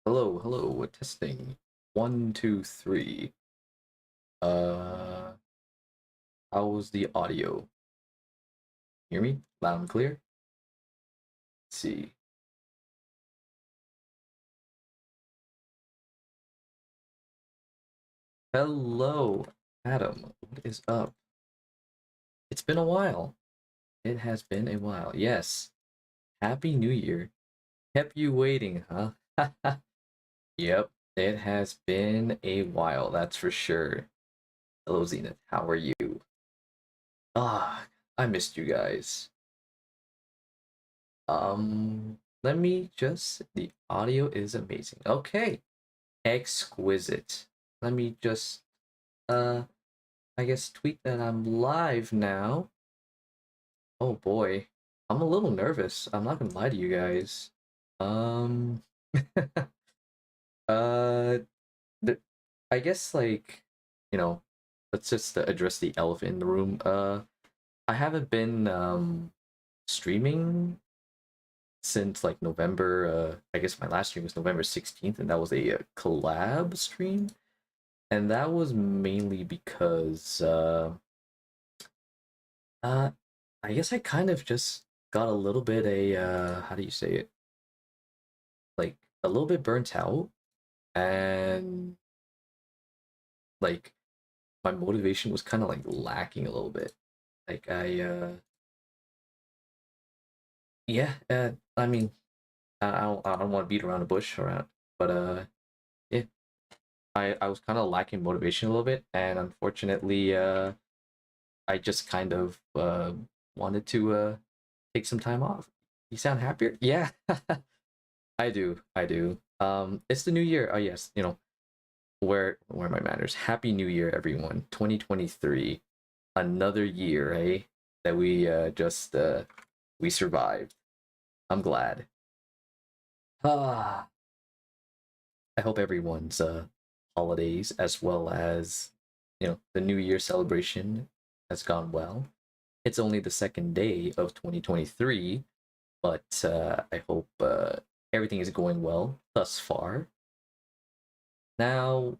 Hello, hello, testing. One, two, three. Uh, how's the audio? Hear me? Loud and clear? Let's see. Hello, Adam. What is up? It's been a while. It has been a while. Yes. Happy New Year. Kept you waiting, huh? Yep. It has been a while, that's for sure. Hello, Zenith. How are you? Ah, I missed you guys. Let me just. The audio is amazing. Okay. Exquisite. Let me just uh I guess tweet that I'm live now. Oh boy. I'm a little nervous. I'm not gonna lie to you guys. Um uh the, I guess like, you know, let's just address the elephant in the room. I haven't been streaming since like November. I guess my last stream was November 16th, and that was a collab stream. And that was mainly because uh I guess I kind of just got a little bit how do you say it? Like a little bit burnt out, and like my motivation was kind of like lacking a little bit. Like yeah, I mean, I don't want to beat around the bush around, but yeah, I was kind of lacking motivation a little bit, and unfortunately I just kind of wanted to take some time off. You sound happier? Yeah, I do. I do. It's the new year. Oh yes, where my manners. Happy New Year, everyone. 2023, another year, eh? That we just we survived. I'm glad. Ah, I hope everyone's holidays as well as the New Year celebration has gone well. It's only the second day of 2023, but I hope everything is going well thus far. Now,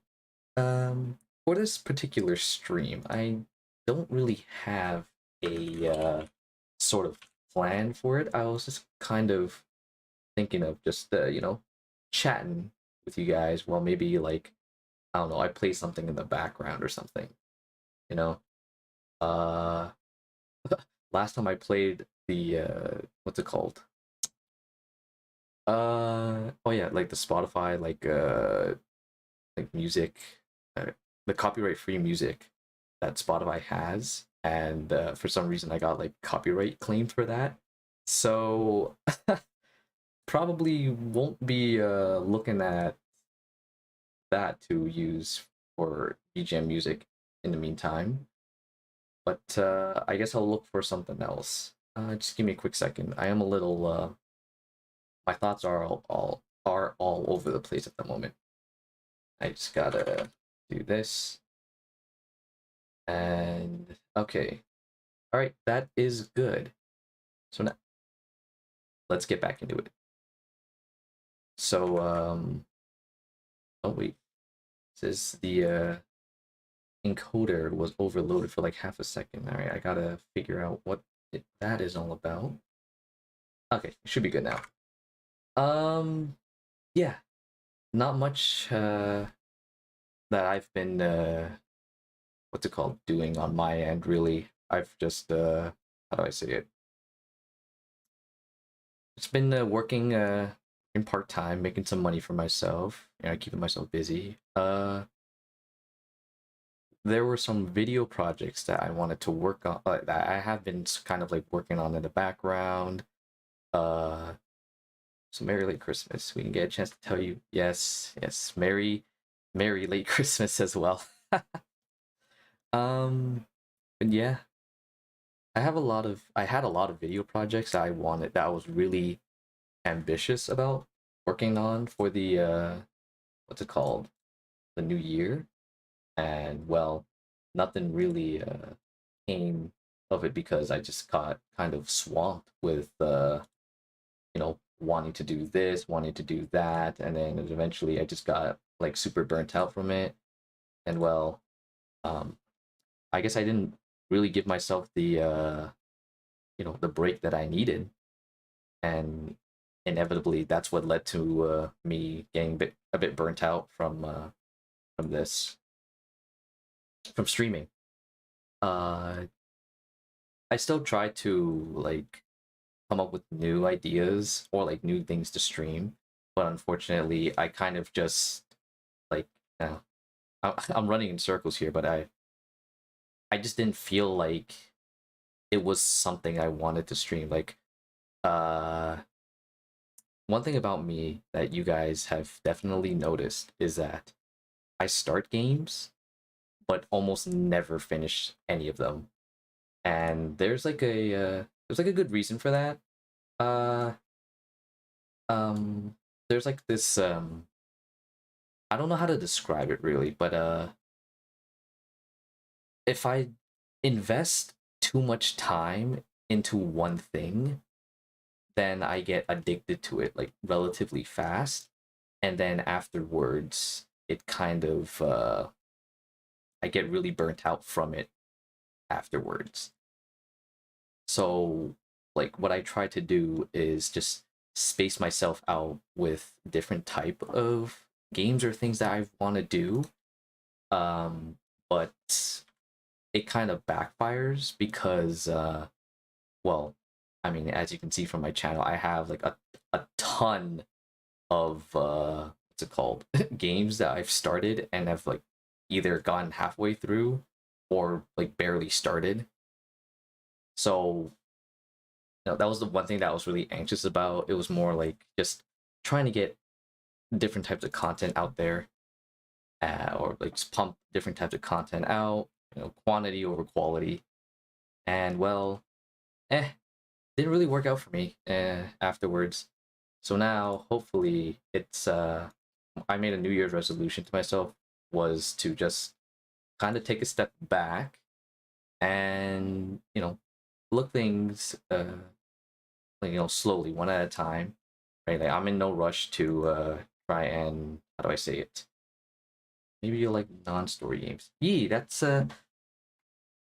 for this particular stream, I don't really have a sort of plan for it. I was just kind of thinking of just chatting with you guys while maybe like I don't know, I play something in the background or something. You know, uh, last time I played the what's it called? Oh yeah, like the Spotify like music, uh, the copyright free music that Spotify has, and for some reason I got like copyright claimed for that. So probably won't be looking at that to use for BGM music in the meantime. But I guess I'll look for something else. Just give me a quick second. I am a little. My thoughts are all over the place at the moment. I just gotta do this. And okay. All right, that is good. So now let's get back into it. So oh wait. It says the encoder was overloaded for like half a second. All right, I gotta figure out what that is all about. Okay, should be good now. Yeah, not much that I've been what's it called doing on my end really. I've just how do I say it? It's been working in part time, making some money for myself, keeping myself busy. There were some video projects that I wanted to work on, that I have been kind of like working on in the background. Uh, so Merry Late Christmas. We can get a chance to tell you, yes, yes, Merry Late Christmas as well. um, and yeah, I had a lot of video projects that I was really ambitious about working on for the what's it called, the new year. And well, nothing really came of it because I just got kind of swamped with wanting to do this, wanting to do that, and then eventually I just got like super burnt out from it. And well, um I guess I didn't really give myself the the break that I needed, and inevitably that's what led to me getting a bit burnt out from this from streaming. uh I still try to like come up with new ideas or like new things to stream, but unfortunately I kind of just like uh, I'm running in circles here, but I just didn't feel like it was something I wanted to stream. Like uh one thing about me that you guys have definitely noticed is that I start games but almost never finish any of them. And there's like a good reason for that. Uh there's like this I don't know how to describe it really, but if I invest too much time into one thing, then I get addicted to it like relatively fast, and then afterwards it kind of I get really burnt out from it afterwards. So like what I try to do is just space myself out with different type of games or things that I want to do. Um but it kind of backfires because well, I mean, as you can see from my channel, I have like a ton of what's it called games that I've started and have like either gone halfway through or like barely started. So that was the one thing that I was really anxious about. It was more like just trying to get different types of content out there, or like just pump different types of content out, quantity over quality. And well, didn't really work out for me afterwards. So now, hopefully, it's I made a New Year's resolution to myself was to just kind of take a step back and look things like, slowly, one at a time. Right, like I'm in no rush to try and how do I say it? Maybe you like non-story games. Yeah, that's a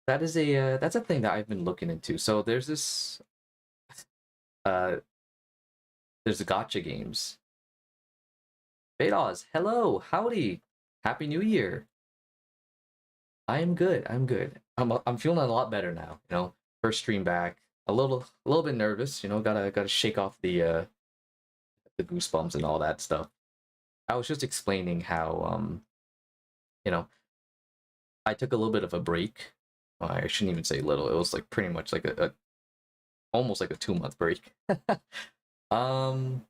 thing that I've been looking into. So uh there's the gotcha games. Betos, hello, howdy, happy New Year. I am good. I'm good. I'm feeling a lot better now. First stream back, a little bit nervous. Gotta shake off the goosebumps and all that stuff. I was just explaining how you know I took a little bit of a break. Well, I shouldn't even say little. It was like pretty much like a almost like a 2 month break. um,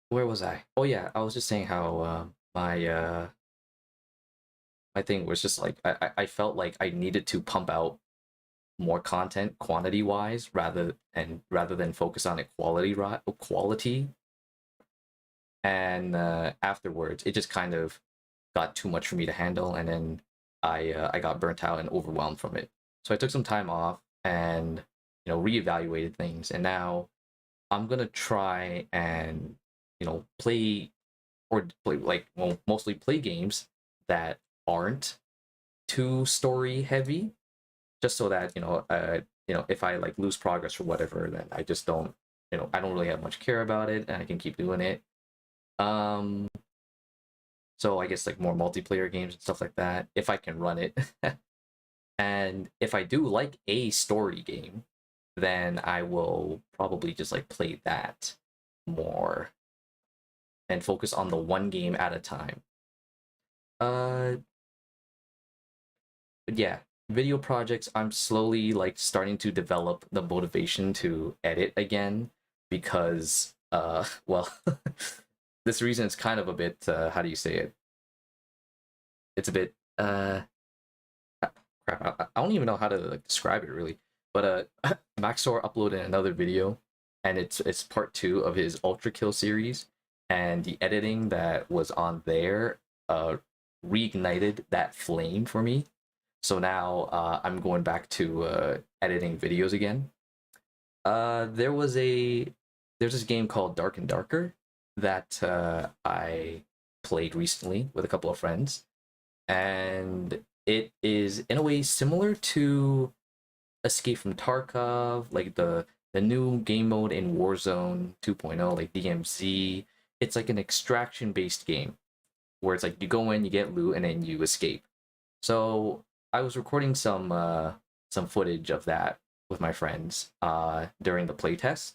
where was I? Oh yeah, I was just saying how my thing was just like I felt like I needed to pump out more content quantity wise rather than focus on quality. And afterwards it just kind of got too much for me to handle, and then I got burnt out and overwhelmed from it. So I took some time off and reevaluated things, and now I'm gonna try and play or play like, well, mostly play games that aren't too story heavy, just so that if I like lose progress or whatever, then I just don't I don't really have much care about it, and I can keep doing it. um so I guess like more multiplayer games and stuff like that if I can run it. And if I do like a story game, then I will probably just like play that more and focus on the one game at a time. uh but yeah, video projects, I'm slowly like starting to develop the motivation to edit again, because well, this reason is kind of a bit how do you say it, it's a bit crap, I don't even know how to like describe it really. But Maxor uploaded another video, and it's part two of his Ultra Kill series, and the editing that was on there reignited that flame for me. So now I'm going back to editing videos again. There was there's this game called Dark and Darker that I played recently with a couple of friends, and it is in a way similar to Escape from Tarkov, like the new game mode in Warzone 2.0, like DMZ. It's like an extraction based game where it's like you go in, you get loot, and then you escape. So I was recording some footage of that with my friends during the playtest,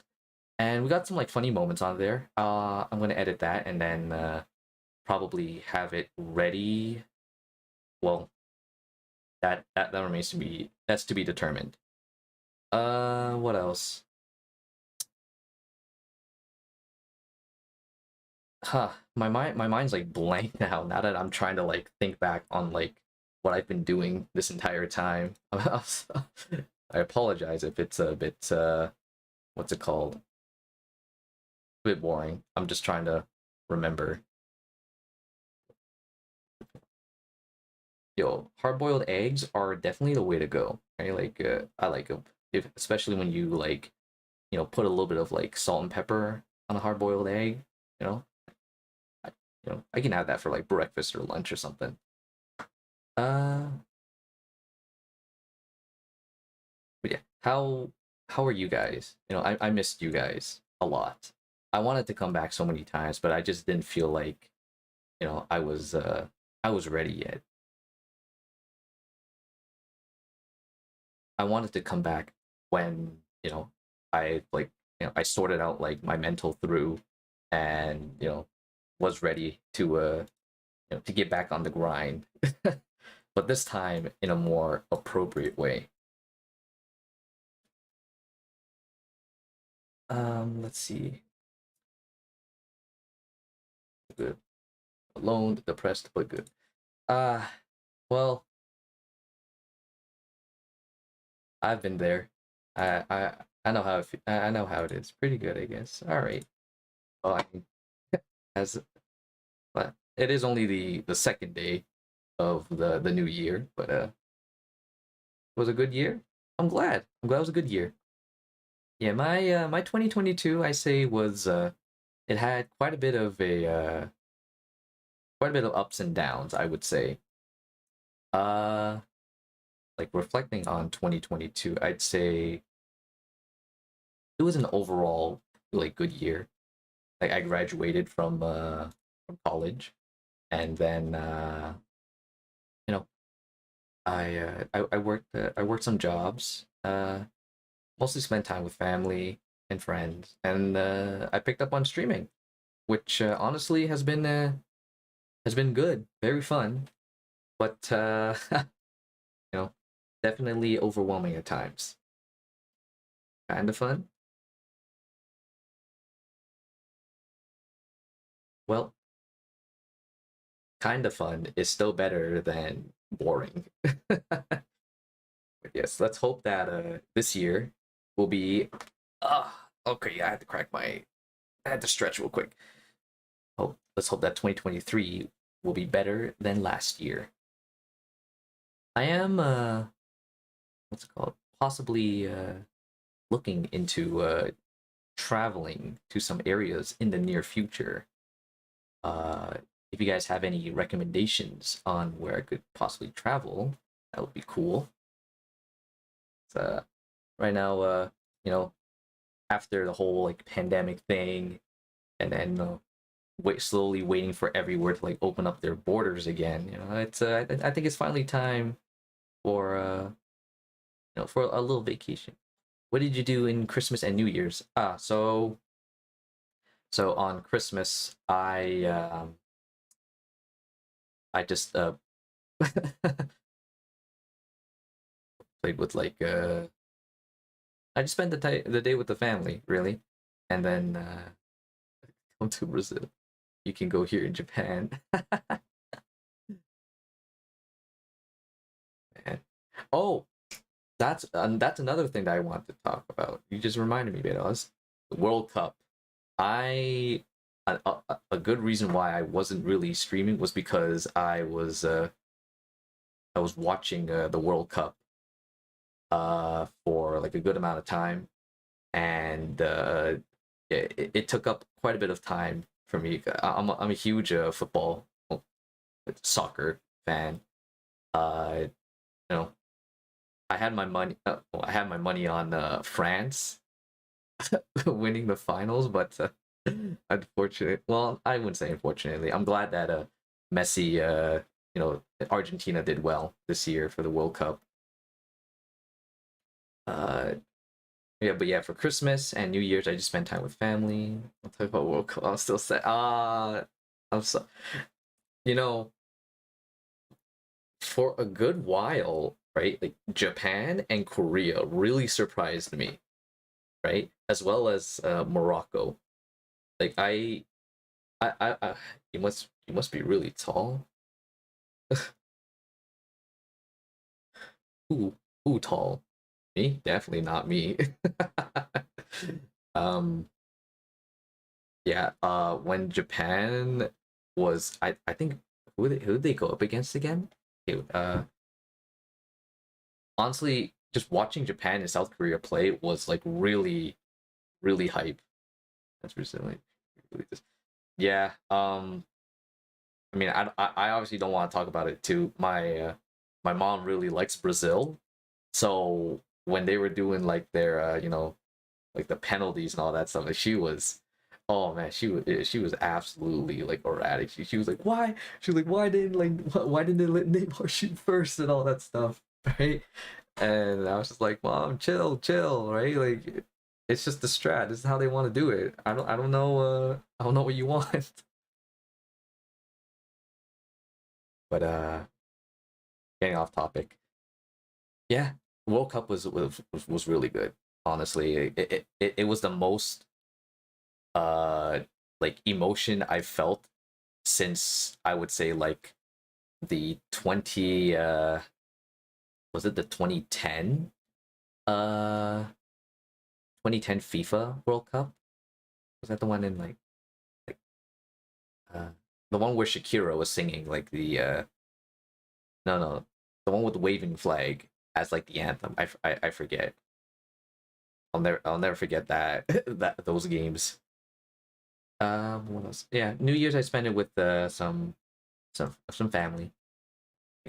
and we got some like funny moments on there. I'm gonna edit that and then probably have it ready. Well, that remains to be that's to be determined. What else? Huh, my mind's like blank now. Now that I'm trying to like think back on like what I've been doing this entire time. I apologize if it's a bit what's it called? A bit boring. I'm just trying to remember. Yo, hard-boiled eggs are definitely the way to go. Right? Like I like them, if especially when you like put a little bit of like salt and pepper on a hard-boiled egg. You know, I, I can have that for like breakfast or lunch or something. Uh, but yeah, how are you guys? I missed you guys a lot. I wanted to come back so many times, but I just didn't feel like I was ready yet. I wanted to come back when I like I sorted out like my mental through, and was ready to to get back on the grind, but this time in a more appropriate way. Let's see. Good. Alone, depressed, but good. Uh well, I've been there. I know how I know how it is. Pretty good, I guess. All right. Well, I mean, as but it is only the second day of the new year, but it was a good year. I'm glad it was a good year. Yeah, my 2022 I say was it had quite a bit of ups and downs, I would say. Uh like reflecting on 2022, I'd say it was an overall like good year. Like I graduated from college, and then you know I worked some jobs, mostly spent time with family and friends, and I picked up on streaming, which honestly has been good, very fun, but know, definitely overwhelming at times. Kind of fun. Well, kind of fun is still better than boring. But yes, let's hope that this year will be. Okay, yeah, I had to crack my. I had to stretch real quick. Let's hope that 2023 will be better than last year. I am what's it called? Possibly looking into traveling to some areas in the near future. Uh, if you guys have any recommendations on where I could possibly travel, that would be cool. Right now, you know, after the whole like pandemic thing, and then slowly waiting for everywhere to like open up their borders again. It's I think it's finally time for for a little vacation. What did you do in Christmas and New Year's? So on Christmas, I just played with like I just spent the day with the family really, and then come to Brazil. You can go here in Japan. Man. Oh, that's another thing that I want to talk about. You just reminded me, Betos. The World Cup. I a good reason why I wasn't really streaming was because I was watching the World Cup for like a good amount of time, and it took up quite a bit of time for me. I'm a huge football, well, soccer fan. You know, I had my money on France winning the finals, but unfortunately, well, I wouldn't say unfortunately. I'm glad that Messi, Argentina did well this year for the World Cup. Uh, yeah, but yeah, for Christmas and New Year's, I just spend time with family. I'll talk about World Cup. I'll still say, I'm so, you know, for a good while, right? Like Japan and Korea really surprised me, right? As well as Morocco. Like I you must be really tall. Who who tall? Me? Definitely not me. um yeah, when Japan was I think who did they go up against again? Okay, honestly, just watching Japan and South Korea play was like really hype. That's recently really just yeah. I mean, I obviously don't want to talk about it too. My mom really likes Brazil, so when they were doing like their like the penalties and all that stuff, like she was, oh man, she was absolutely like erratic. She was like, why? She was like, why didn't they let Neymar shoot first and all that stuff, right? And I was just like, mom, chill, right? Like it's just the strat. This is how they want to do it. I don't know. I don't know what you want. But getting off topic. Yeah, World Cup was really good. Honestly, it was the most uh like emotion I felt since I would say like the 20 was it the uh 2010 FIFA World Cup? Was that the one in like uh the one where Shakira was singing like the no, the one with the waving flag as like the anthem. I forget. I'll never forget that that those games. What else? Yeah, New Year's I spent it with some family.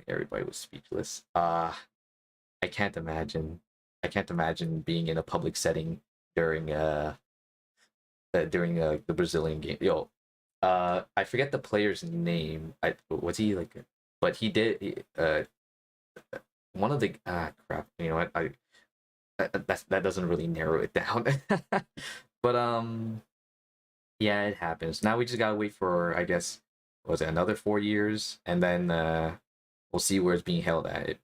Everybody was speechless. I can't imagine. I can't imagine being in a public setting during during the Brazilian game. Yo, I forget the player's name. I was he like, but he did. One of the crap. You know what? That doesn't really narrow it down. But yeah, it happens. Now we just gotta wait for, I guess, what was it, another 4 years, and then we'll see where it's being held at.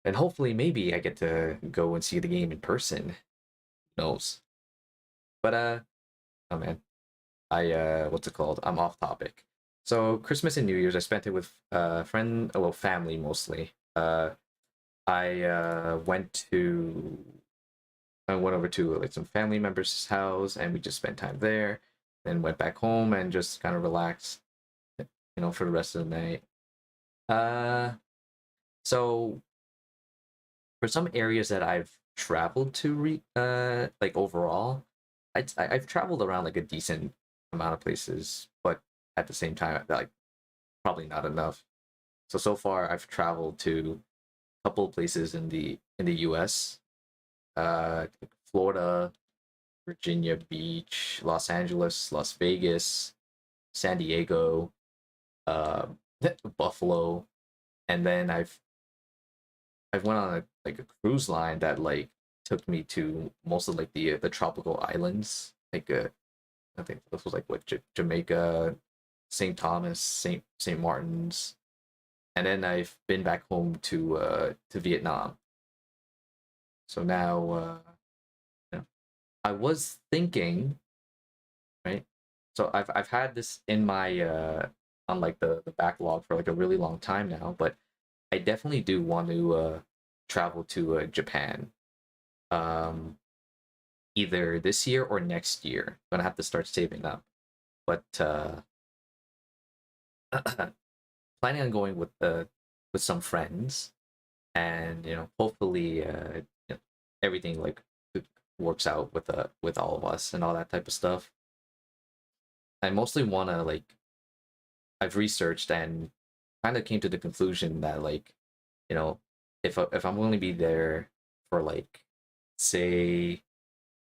And hopefully, maybe I get to go and see the game in person. Who knows? But oh man, I what's it called? I'm off topic. So Christmas and New Year's, I spent it with friend, well, family mostly. I I went over to like some family members' house, and we just spent time there. Then went back home and just kind of relaxed, for the rest of the night. Uh, so for some areas that I've traveled to, like overall, I've traveled around like a decent amount of places, but at the same time, like probably not enough. So far, I've traveled to a couple of places in the U.S. Florida, Virginia Beach, Los Angeles, Las Vegas, San Diego, uh, Buffalo, and then I've went on like a cruise line that like took me to most of like the tropical islands. Like I think this was like what Jamaica, St. Thomas, Saint Martin's, and then I've been back home to Vietnam. So now I was thinking, right? So I've had this in my on like the backlog for like a really long time now, but I definitely do want to travel to Japan. Um, Either this year or next year. I'm gonna have to start saving up. But planning on going with some friends, and hopefully everything like works out with all of us and all that type of stuff. I mostly want to like I've researched and kind of came to the conclusion that like you know if I'm going to be there for like say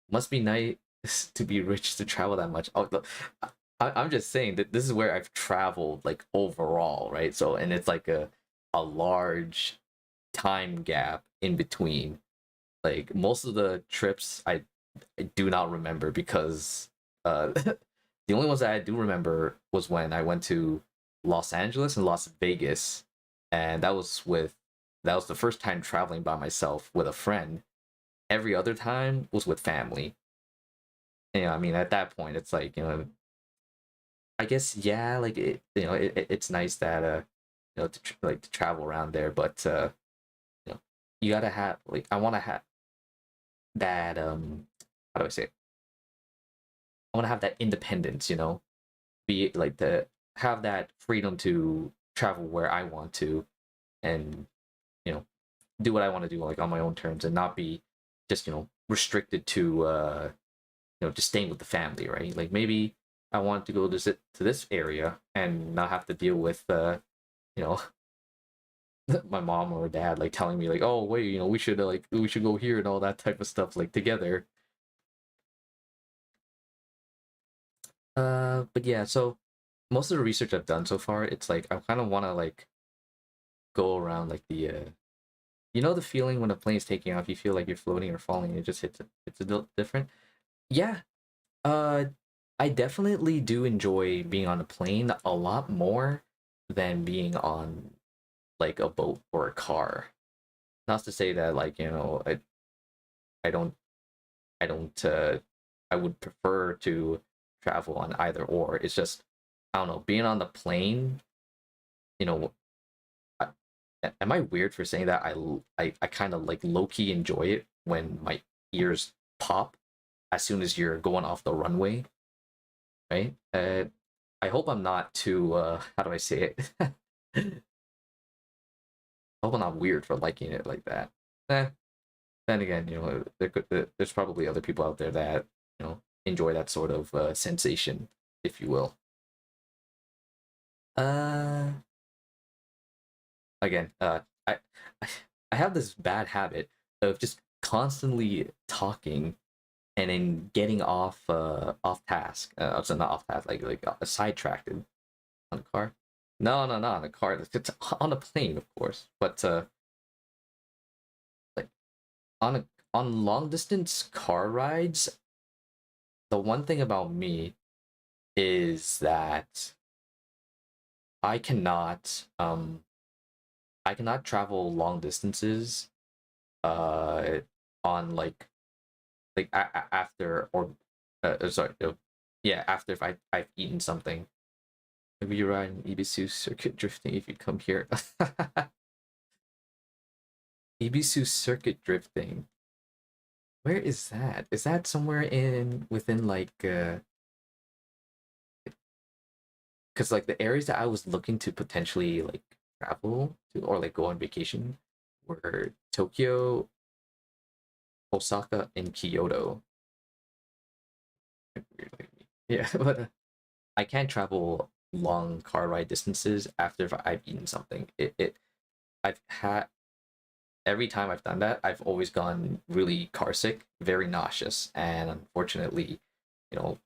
must be nice to be rich to travel that much. Oh, I'm just saying that this is where I've traveled like overall, right? So and it's like a large time gap in between. Like most of the trips I do not remember because the only ones that I do remember was when I went to Los Angeles and Las Vegas, and that was the first time traveling by myself with a friend. Every other time was with family. I mean, at that point, it's like I guess yeah, like it's nice that like to travel around there, but you gotta have like I want to have that how do I say it? I want to have that independence, be like the have that freedom to travel where I want to, and you know do what I want to do like on my own terms, and not be just restricted to just staying with the family, right? Like maybe I want to go to this area and not have to deal with you know my mom or dad like telling me like, oh wait, we should go here and all that type of stuff like together. But yeah, so most of the research I've done so far, it's like I kind of want to like go around like the the feeling when a plane's taking off, you feel like you're floating or falling, it just it's different. Yeah, uh, I definitely do enjoy being on a plane a lot more than being on like a boat or a car. Not to say that like I don't I don't I would prefer to travel on either or. It's just I don't know, being on the plane, you know, I, am I weird for saying that I kind of like low key enjoy it when my ears pop as soon as you're going off the runway, right? I hope I'm not too how do I say it? I hope I'm not weird for liking it like that. Eh, then again, there's probably other people out there that enjoy that sort of sensation, if you will. Uh, Again, I I have this bad habit of just constantly talking and then getting off task. So not off task, like sidetracked on the car. No, no, not on the car. It's on a plane, of course. But like on a on long distance car rides, the one thing about me is that I cannot I cannot travel long distances uh on after or sorry yeah, after if I've eaten something. Maybe you ride an Ibisu circuit drifting if you come here. Ibisu circuit drifting. Where is that? Is that somewhere in within like because like the areas that I was looking to potentially like travel to or like go on vacation were Tokyo, Osaka, and Kyoto. Yeah, but I can't travel long car ride distances after I've eaten something. I've had every time I've done that, I've always gone really car sick, very nauseous, and unfortunately, you know,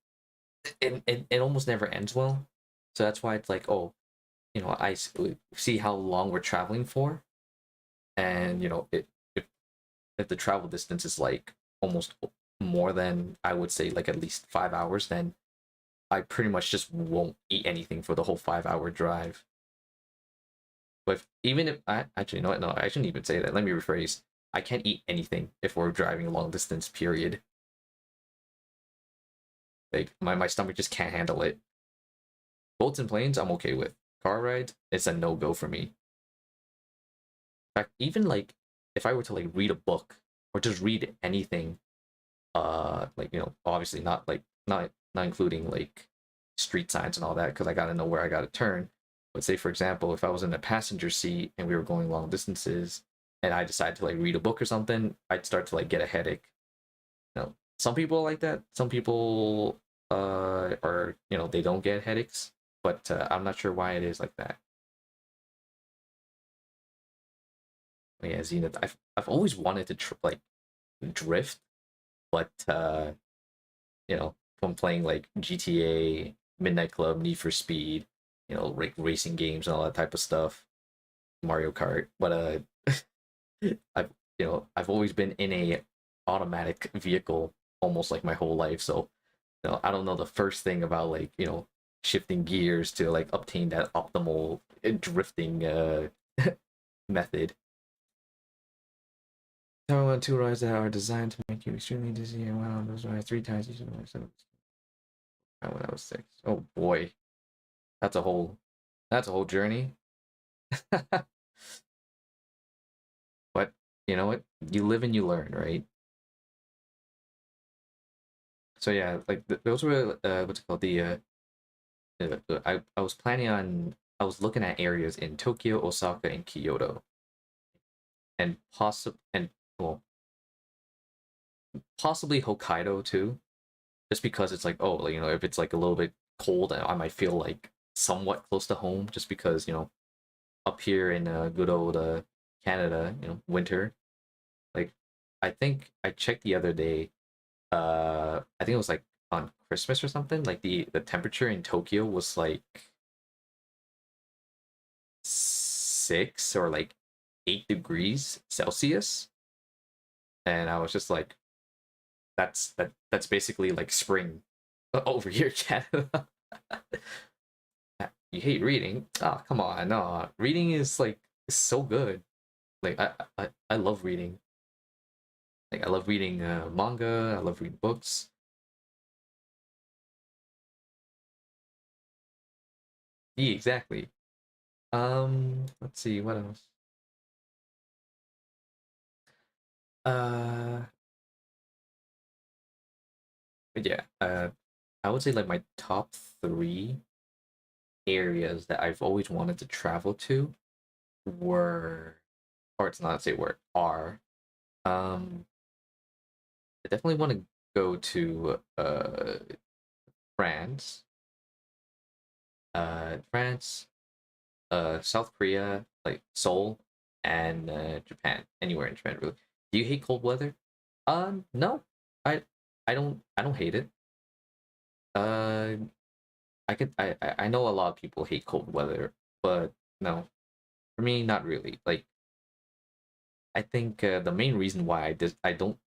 it almost never ends well. So that's why it's like, oh, see how long we're traveling for, and if the travel distance is like almost more than I would say like at least 5 hours, then I pretty much just won't eat anything for the whole 5 hour drive. But even if I actually no no I shouldn't even say that. Let me rephrase. I can't eat anything if we're driving a long distance. Period. Like my stomach just can't handle it. Boats and planes, I'm okay with. Car rides, it's a no go for me. fact, even like if I were to like read a book or just read anything, like obviously not like not including like street signs and all that because I gotta know where I gotta turn. But say for example, if I was in the passenger seat and we were going long distances and I decided to like read a book or something, I'd start to like get a headache. Some people are like that. Some people are they don't get headaches, but I'm not sure why it is like that. But yeah, Zenith, I've always wanted to like drift, but from playing like GTA, Midnight Club, Need for Speed, like racing games and all that type of stuff, Mario Kart. But I've I've always been in a automatic vehicle almost like my whole life, so I don't know the first thing about like shifting gears to like obtain that optimal drifting method. Tell me two rides that are designed to make you extremely dizzy and went on those rides 3 times each of them when I was 6. Oh boy, that's a whole journey. But you know what? You live and you learn, right? So yeah, like those were what's it called I was planning on I was looking at areas in Tokyo, Osaka, and Kyoto, and well possibly Hokkaido too, just because it's like oh if it's like a little bit cold, I might feel like somewhat close to home, just because up here in good old Canada, winter. Like I think I checked the other day. I think it was like on Christmas or something. Like the temperature in Tokyo was like 6 or like 8 degrees Celsius, and I was just like, that's basically like spring over here, Canada. You hate reading? Oh, come on, no. Reading is like so good. Like I love reading. Like I love reading manga. I love reading books. Yeah, exactly. Let's see what else. Uh, but yeah. I would say like my top three areas that I've always wanted to travel to were, or it's not to say were, are. Um, I definitely want to go to France, France, South Korea, like Seoul, and Japan. Anywhere in Japan, really. Do you hate cold weather? No, I I don't hate it. Uh, I know a lot of people hate cold weather, but no, for me, not really. Like I think the main reason why I don't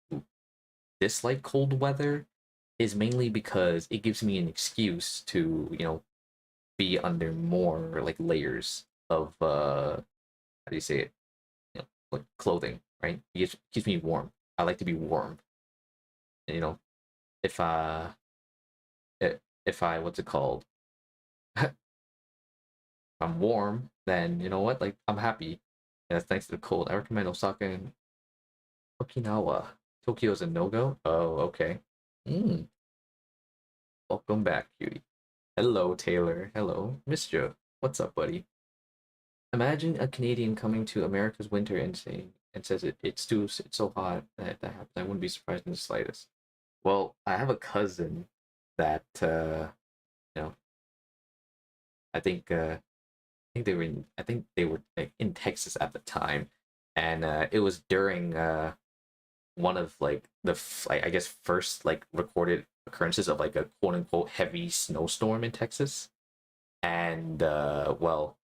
dislike cold weather is mainly because it gives me an excuse to be under more like layers of how do you say it, like clothing, right? It keeps me warm. I like to be warm. You know, if if I what's it called? I'm warm, then you know what? Like I'm happy. And that's thanks to the cold. I recommend Osaka and Okinawa. Tokyo is a no go. Oh, okay. Mm, welcome back, cutie. Hello, Taylor. Hello, Mischief. What's up, buddy? Imagine a Canadian coming to America's winter and saying and says it's so hot that happens. I wouldn't be surprised in the slightest. Well, I have a cousin that you know I think they were like in Texas at the time, and it was during one of like I guess first like recorded occurrences of like a quote unquote heavy snowstorm in Texas, and well,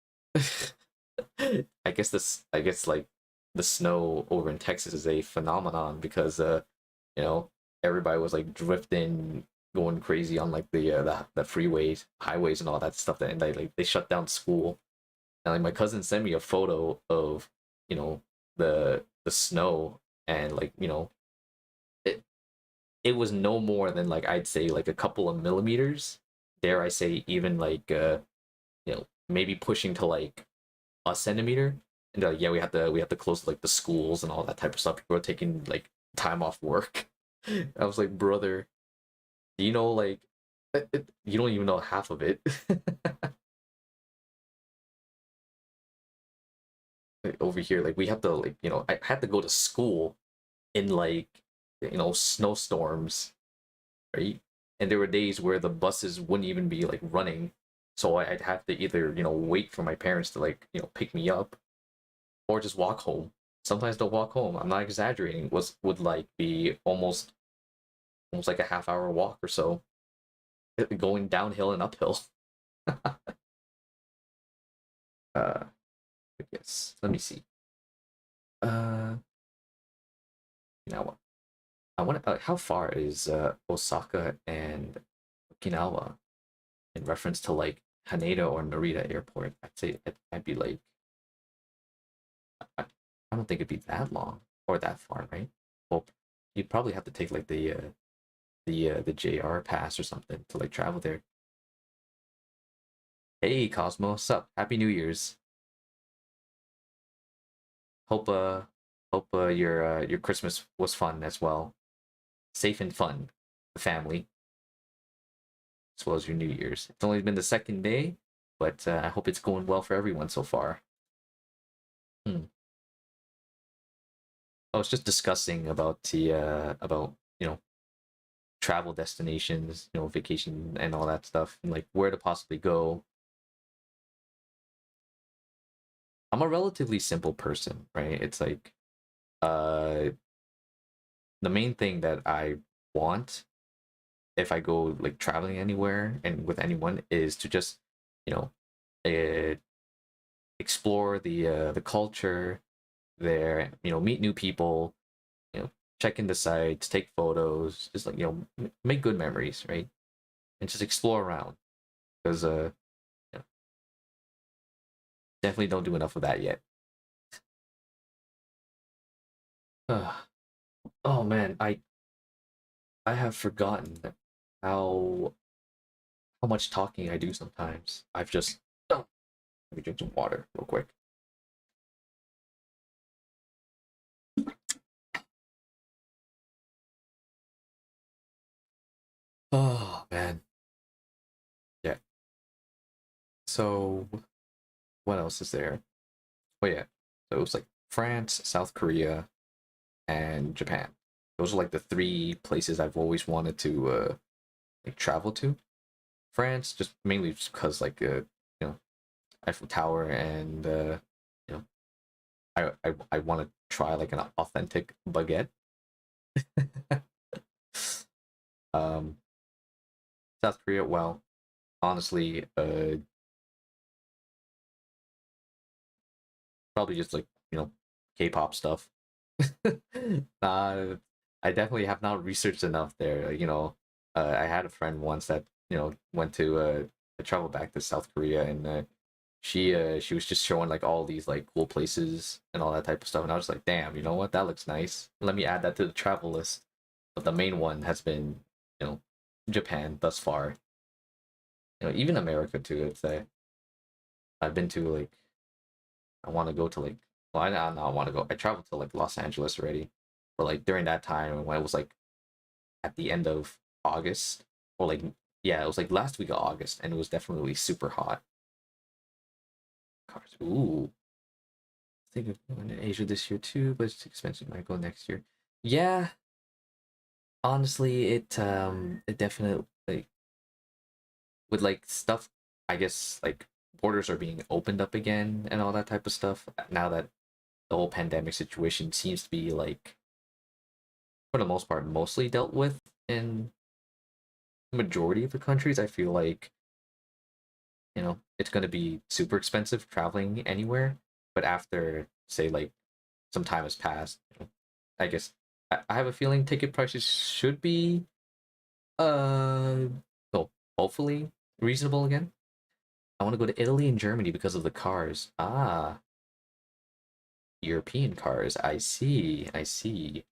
I guess like the snow over in Texas is a phenomenon because you know everybody was like drifting, going crazy on like the freeways, highways, and all that stuff. That and they shut down school. And like my cousin sent me a photo of you know the snow, and like it it was no more than like I'd say like a couple of millimeters. Dare I say even like maybe pushing to like a centimeter. And yeah, we have to close like the schools and all that type of stuff. People are taking like time off work. I was like, brother, do you know like you don't even know half of it. Like, over here, like we have to like I had to go to school in like snowstorms, right? And there were days where the buses wouldn't even be like running, so I'd have to either wait for my parents to like pick me up or just walk home. Sometimes they'll walk home. I'm not exaggerating. Was would like be almost like a half hour walk or so, going downhill and uphill. uh, I guess. Let me see. Uh, Okinawa. I want. How far is Osaka and Okinawa in reference to like Haneda or Narita Airport? I'd say it might be like I don't think it'd be that long or that far, right? Well, you'd probably have to take like the JR pass or something to like travel there. Hey Cosmo, what's up? Happy New Year's. Hope your Christmas was fun as well. Safe and fun. The family, as well as your New Year's. It's only been the second day, but I hope it's going well for everyone so far. Hmm. I was just discussing about travel destinations, vacation and all that stuff, and like where to possibly go. I'm a relatively simple person, right? It's like uh the main thing that I want if I go like traveling anywhere and with anyone is to just, you know, uh, explore the culture there, meet new people, you know, check in the sites, take photos, just like make good memories, right? And just explore around because you know, definitely don't do enough of that yet. Oh man, I have forgotten how how much talking I do sometimes. I've just oh, let me drink some water real quick. Oh man, yeah. So what else is there? Oh yeah, so it was like France, South Korea, and Japan. Those are like the three places I've always wanted to like travel to. France, just mainly just because like Eiffel Tower and you know I want to try like an authentic baguette. um, South Korea, well, honestly, probably just like K-pop stuff. uh, I definitely have not researched enough there. I had a friend once that went to travel back to South Korea, and she was just showing like all these like cool places and all that type of stuff, and I was like, damn, you know what? That looks nice. Let me add that to the travel list. But the main one has been you know Japan thus far. Even America too. I'd say I've been to like I want to go to like well, I not want to go. I traveled to like Los Angeles already, but like during that time when it was like at the end of August or like yeah, it was like last week of August, and it was definitely super hot. Cars, ooh, I think of going to Asia this year too, but it's expensive. Might go next year. Yeah, honestly, it definitely like, with like stuff. I guess like borders are being opened up again and all that type of stuff. Now that the whole pandemic situation seems to be like for the most part mostly dealt with in the majority of the countries, I feel like it's going to be super expensive traveling anywhere. But after say like some time has passed, I guess I have a feeling ticket prices should be uh well, hopefully reasonable again. I want to go to Italy and Germany because of the cars. Ah, European cars. I see. I see.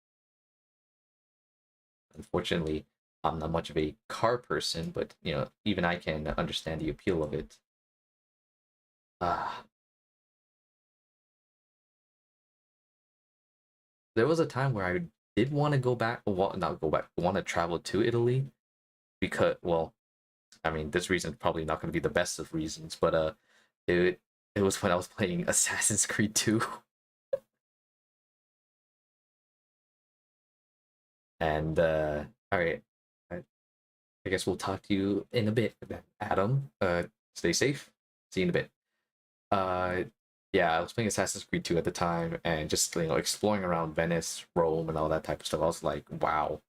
Unfortunately, I'm not much of a car person, but even I can understand the appeal of it. Ah, there was a time where I did want to go back, not go back, want to travel to Italy because, well, I mean, this reason is probably not going to be the best of reasons, but it it was when I was playing Assassin's Creed 2, and all right, I, I guess we'll talk to you in a bit, then, Adam. Stay safe. See you in a bit. Uh, yeah, I was playing Assassin's Creed 2 at the time, and just exploring around Venice, Rome, and all that type of stuff. I was like, wow,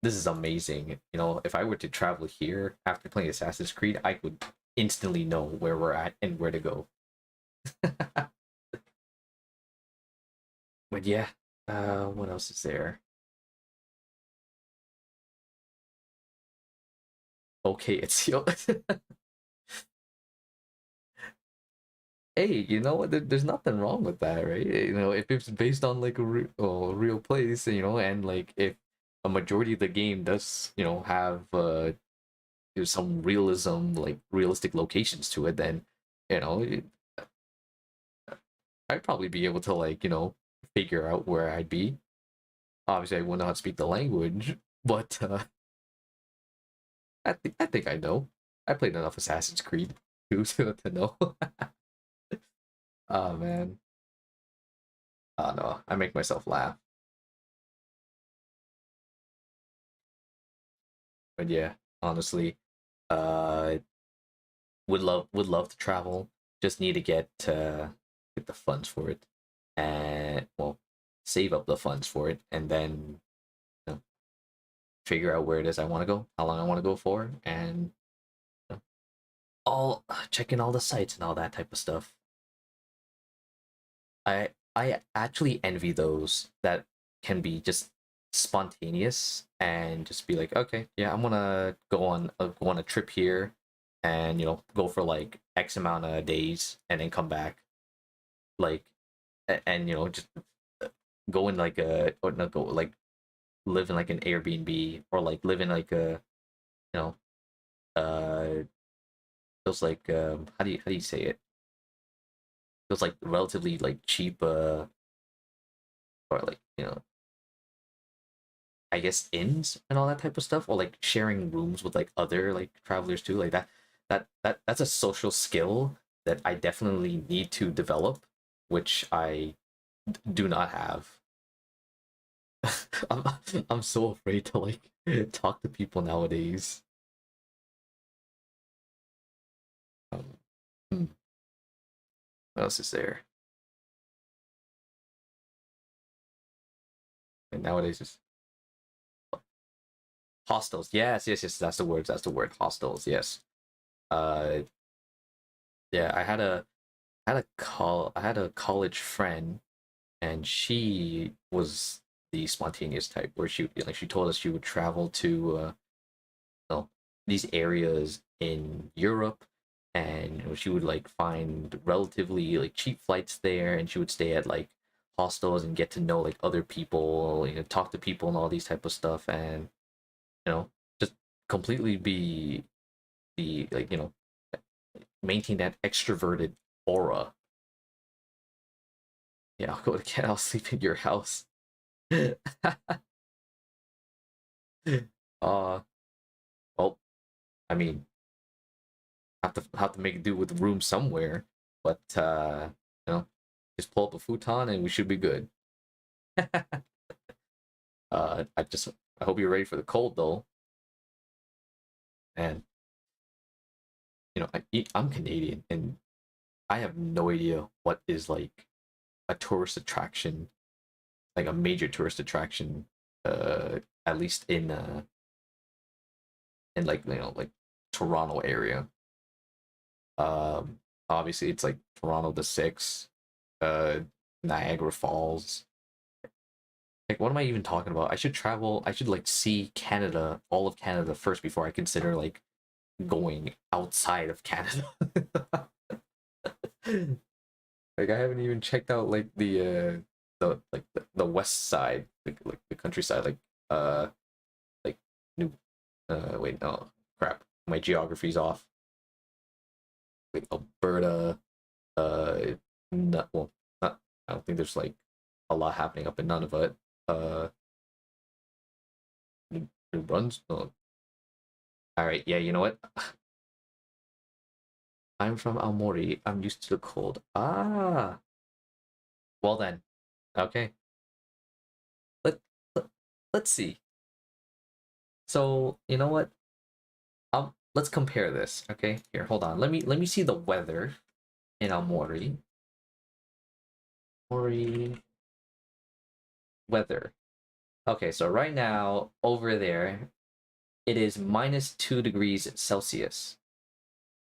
this is amazing. If I were to travel here after playing Assassin's Creed, I would instantly know where we're at and where to go. But yeah, what else is there? Okay, it's hey, you know what? There's nothing wrong with that, right? If it's based on like a real place, and like if a majority of the game does, have some realism, like realistic locations to it, then you know it, I'd probably be able to like figure out where I'd be. Obviously, I would not speak the language, but I think I know. I played enough Assassin's Creed to know. Oh man, oh no, I make myself laugh. But yeah, honestly, uh, would love to travel. Just need to get the funds for it, and well, save up the funds for it, and then you know, figure out where it is I want to go, how long I want to go for, and you know, all checking all the sites and all that type of stuff. I actually envy those that can be just spontaneous and just be like, okay, yeah, I'm gonna go on a trip here, and go for like X amount of days and then come back, like, and just go in like a or not go like live in like an Airbnb, or like live in like a you know uh those like how do you say it, those like relatively like cheap or like I guess inns and all that type of stuff, or like sharing rooms with like other like travelers too, like that. That's a social skill that I definitely need to develop, which I do not have. I'm I'm so afraid to like talk to people nowadays. Um, hmm, what else is there? And nowadays, it's hostels. Yes, yes, yes. That's the word. That's the word. Hostels. Yes. Uh, yeah. I had a college friend, and she was the spontaneous type, where she told us she would travel to know, these areas in Europe, and she would like find relatively like cheap flights there, and she would stay at like hostels and get to know like other people, talk to people and all these type of stuff, and just completely be like maintain that extroverted aura. Yeah, I'll go to I'll sleep in your house. uh well, I mean, have to make do with the room somewhere, but you know, just pull up a futon and we should be good. I hope you're ready for the cold though, and I'm Canadian, and I have no idea what is like a tourist attraction, like a major tourist attraction, at least in like like Toronto area. Obviously it's like Toronto the Six, uh, Niagara Falls. Like, what am I even talking about? I should travel. I should like see Canada, all of Canada first before I consider like going outside of Canada. Like, I haven't even checked out like the west side, like the countryside, uh like New wait, no, crap, my geography's off. Like Alberta, uh not well, not I don't think there's like a lot happening up in Nunavut. Uh, New Brunswick. Oh, all right, yeah, you know what? I'm from Aomori. I'm used to the cold. Ah, well then. Okay. Let, let let's see. So you know what? Let's compare this. Okay, here, hold on. Let me see the weather in Aomori. Aomori weather. Okay, so right now over there it is -2 degrees Celsius.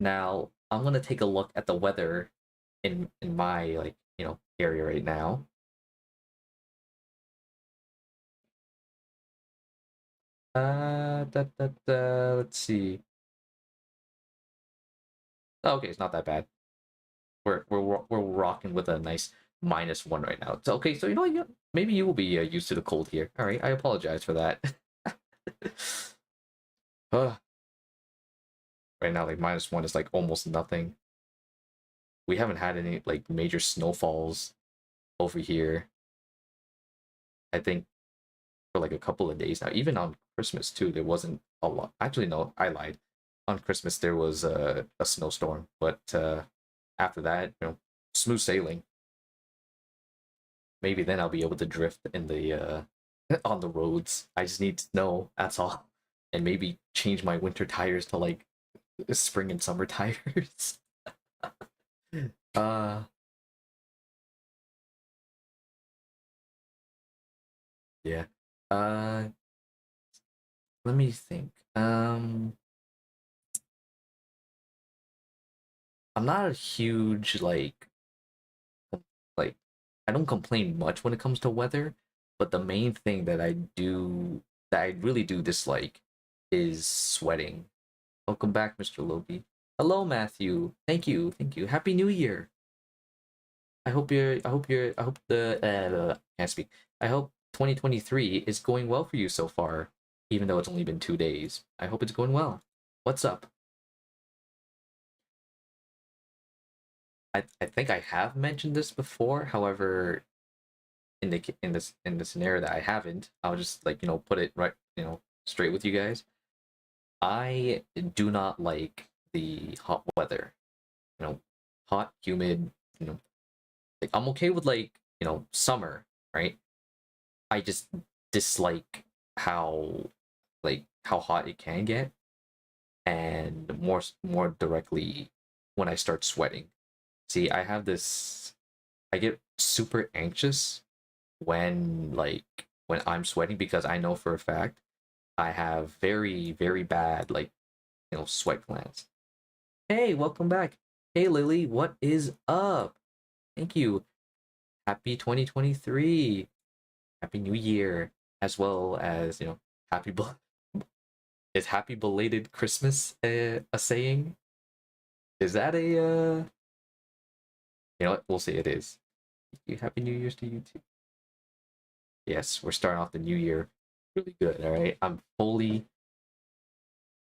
Now I'm gonna take a look at the weather in my like area right now. Let's see. Oh, okay, it's not that bad. We're rocking with a nice -1 right now. So okay, so you know what? Maybe you will be used to the cold here. All right, I apologize for that. uh, right now, like -1 is like almost nothing. We haven't had any like major snowfalls over here. I think for like a couple of days now. Even on Christmas too, there wasn't a lot. Actually, no, I lied. On Christmas there was a snowstorm, but after that, smooth sailing. Maybe then I'll be able to drift in the on the roads. I just need to know, that's all, and maybe change my winter tires to like spring and summer tires. uh, yeah. Uh, let me think. I'm not a huge like I don't complain much when it comes to weather, but the main thing that I really do dislike is sweating. Welcome back, Mr. Loki. Hello, Matthew. Thank you, thank you. Happy New Year. I hope the can't speak. I hope 2023 is going well for you so far, even though it's only been 2 days. I hope it's going well. What's up? I think I have mentioned this before. However, in the scenario that I haven't, I'll just like put it right straight with you guys. I do not like the hot weather. Hot, humid. Like I'm okay with like summer, right? I just dislike how how hot it can get, and more directly when I start sweating. See, I have this. I get super anxious when I'm sweating because I know for a fact I have very very bad like sweat glands. Hey, welcome back. Hey Lily, what is up? Thank you. Happy 2023. Happy New Year, as well as happy is happy belated Christmas a saying? Is that a you know what? We'll say it is. Happy New Year's to you too. Yes, we're starting off the new year really good. All right, I'm fully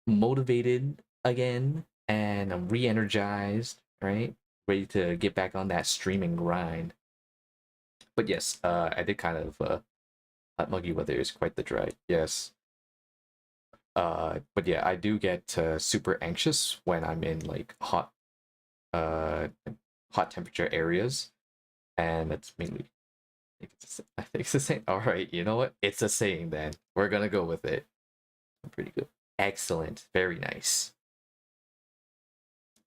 motivated again, and I'm re-energized. Right, ready to get back on that streaming grind. But yes, I did kind of hot muggy weather is quite the drag. Yes. But yeah, I do get super anxious when I'm in like uh hot temperature areas, and it's mainly I think it's the same. All right, you know what? It's a saying then. We're gonna go with it. Pretty good. Excellent. Very nice.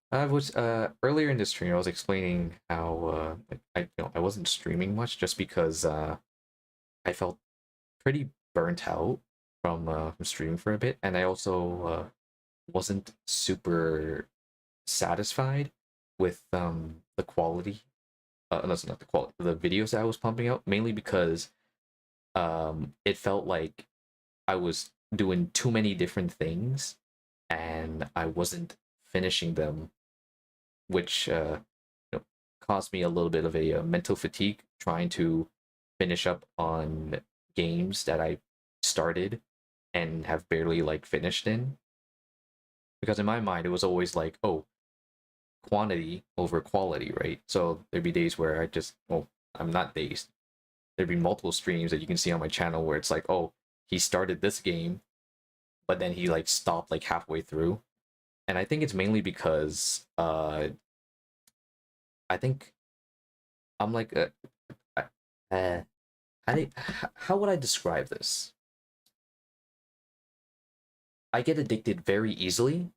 I was earlier in the stream I was explaining how I wasn't streaming much just because I felt pretty burnt out from streaming for a bit, and I also wasn't super satisfied with the quality. No, it's not the quality. The videos that I was pumping out, mainly because it felt like I was doing too many different things, and I wasn't finishing them, which caused me a little bit of a mental fatigue trying to finish up on games that I started and have barely like finished in. Because in my mind, it was always like, oh, quantity over quality, right? So there'd be days where I just, well, I'm not days. there'd be multiple streams that you can see on my channel where it's like, oh, he started this game, but then he like stopped like halfway through. And I think it's mainly because I think I'm like uh, how would I describe this? I get addicted very easily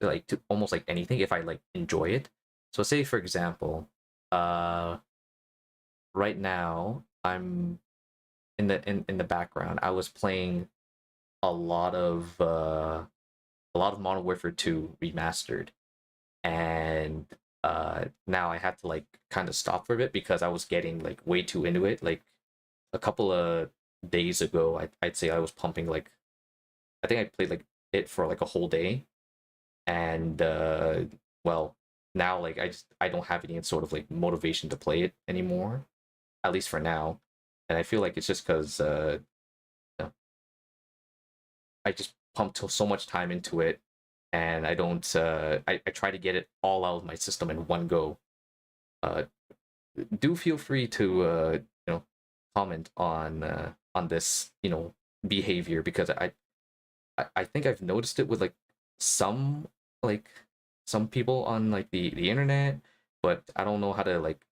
like to almost like anything if I like enjoy it. So say for example, uh right now I'm in the background. I was playing a lot of Modern Warfare 2 remastered, and now I had to like kind of stop for a bit because I was getting like way too into it. Like a couple of days ago, I'd say I was pumping like I think I played like it for like a whole day, and well now like I don't have any sort of like motivation to play it anymore, at least for now. And I feel like it's just because you know, I just pumped so much time into it, and I don't I try to get it all out of my system in one go. uh do feel free to comment on this behavior, because I think I've noticed it with some like some people on like the internet, but I don't know how to like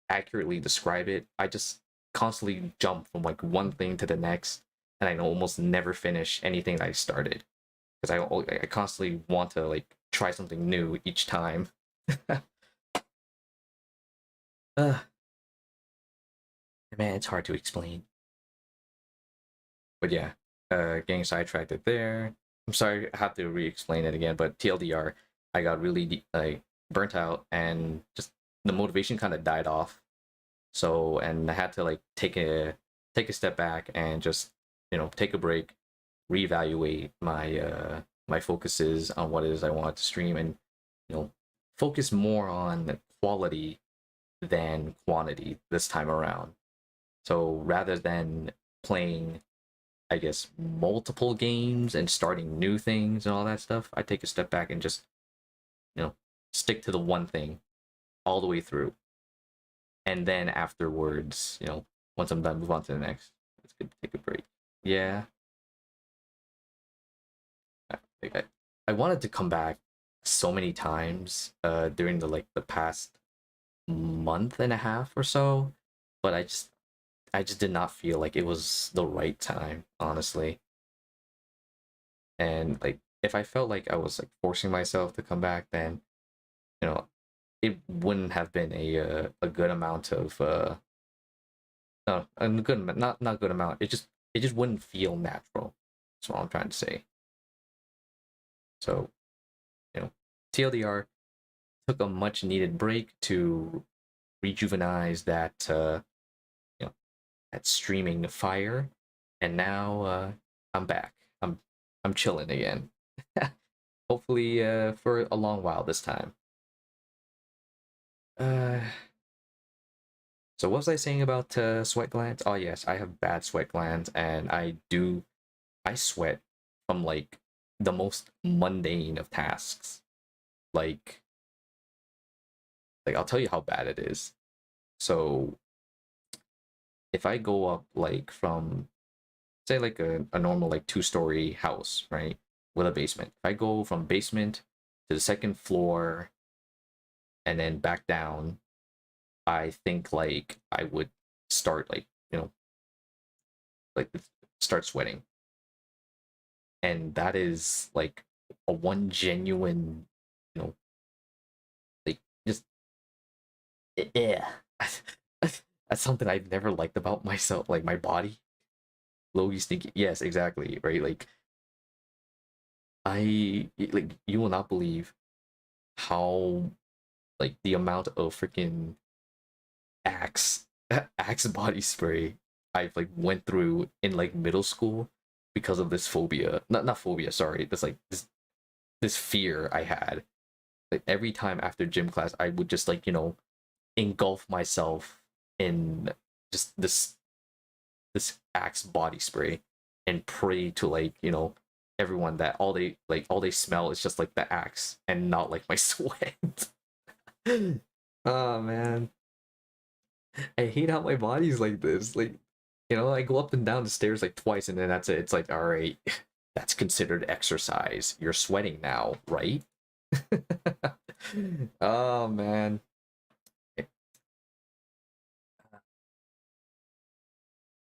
accurately describe it. I just constantly jump from like one thing to the next, and I almost never finish anything that I started because I constantly want to like try something new each time. uh, man, it's hard to explain. But yeah, getting sidetracked there. I'm sorry, I have to re-explain it again, but TLDR, I got really like burnt out, and just the motivation kind of died off. So, and I had to like take a step back and just take a break, reevaluate my focuses on what it is I want to stream, and you know focus more on quality than quantity this time around. So rather than playing, I guess, multiple games and starting new things and all that stuff, I take a step back and just, you know, stick to the one thing all the way through. And then afterwards, once I'm done, move on to the next. It's good to take a break. Yeah. I, I wanted to come back so many times during the past month and a half or so, but I just did not feel like it was the right time, honestly. And like if I felt like I was like forcing myself to come back, then you know it wouldn't have been a good amount of no, a good not good amount. It just wouldn't feel natural. That's what I'm trying to say. So you know, TLDR took a much needed break to rejuvenize you know that streaming fire, and now I'm back. I'm chilling again. Hopefully for a long while this time. Uh, so what was I saying about sweat glands? Oh yes, I have bad sweat glands, and I sweat from like the most mundane of tasks. Like I'll tell you how bad it is. So if I go up like from say like a normal like two-story house, right? With a basement. If I go from basement to the second floor and then back down, I think like I would start like start sweating. And that is like a one genuine, you know, like just yeah. That's something I've never liked about myself, like my body. Logi's thinking, yes, exactly, right? Like like you will not believe how like the amount of freaking Axe Axe body spray I've like went through in like middle school because of this phobia. Not phobia, sorry. This like this fear I had. Like every time after gym class, I would just like, engulf myself in just this Axe body spray and pray to like, everyone that all they smell is just like the Axe and not like my sweat. Oh man. I hate how my body's like this. Like, I go up and down the stairs like twice, and then that's it. It's like, all right, that's considered exercise. You're sweating now, right? Oh man,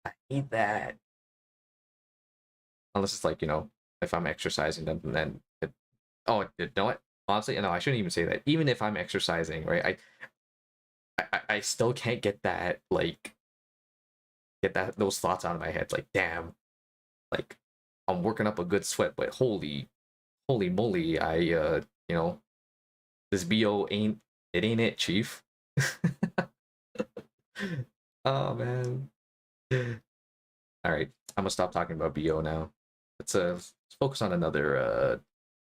I hate that. Unless it's like, if I'm exercising, then oh, you know what? Honestly, no, I shouldn't even say that. Even if I'm exercising, right? I still can't get that those thoughts out of my head. It's like, damn, like I'm working up a good sweat, but holy moly, you know, this BO ain't it, chief. Oh man. All right, I'm gonna stop talking about BO now. Let's focus on another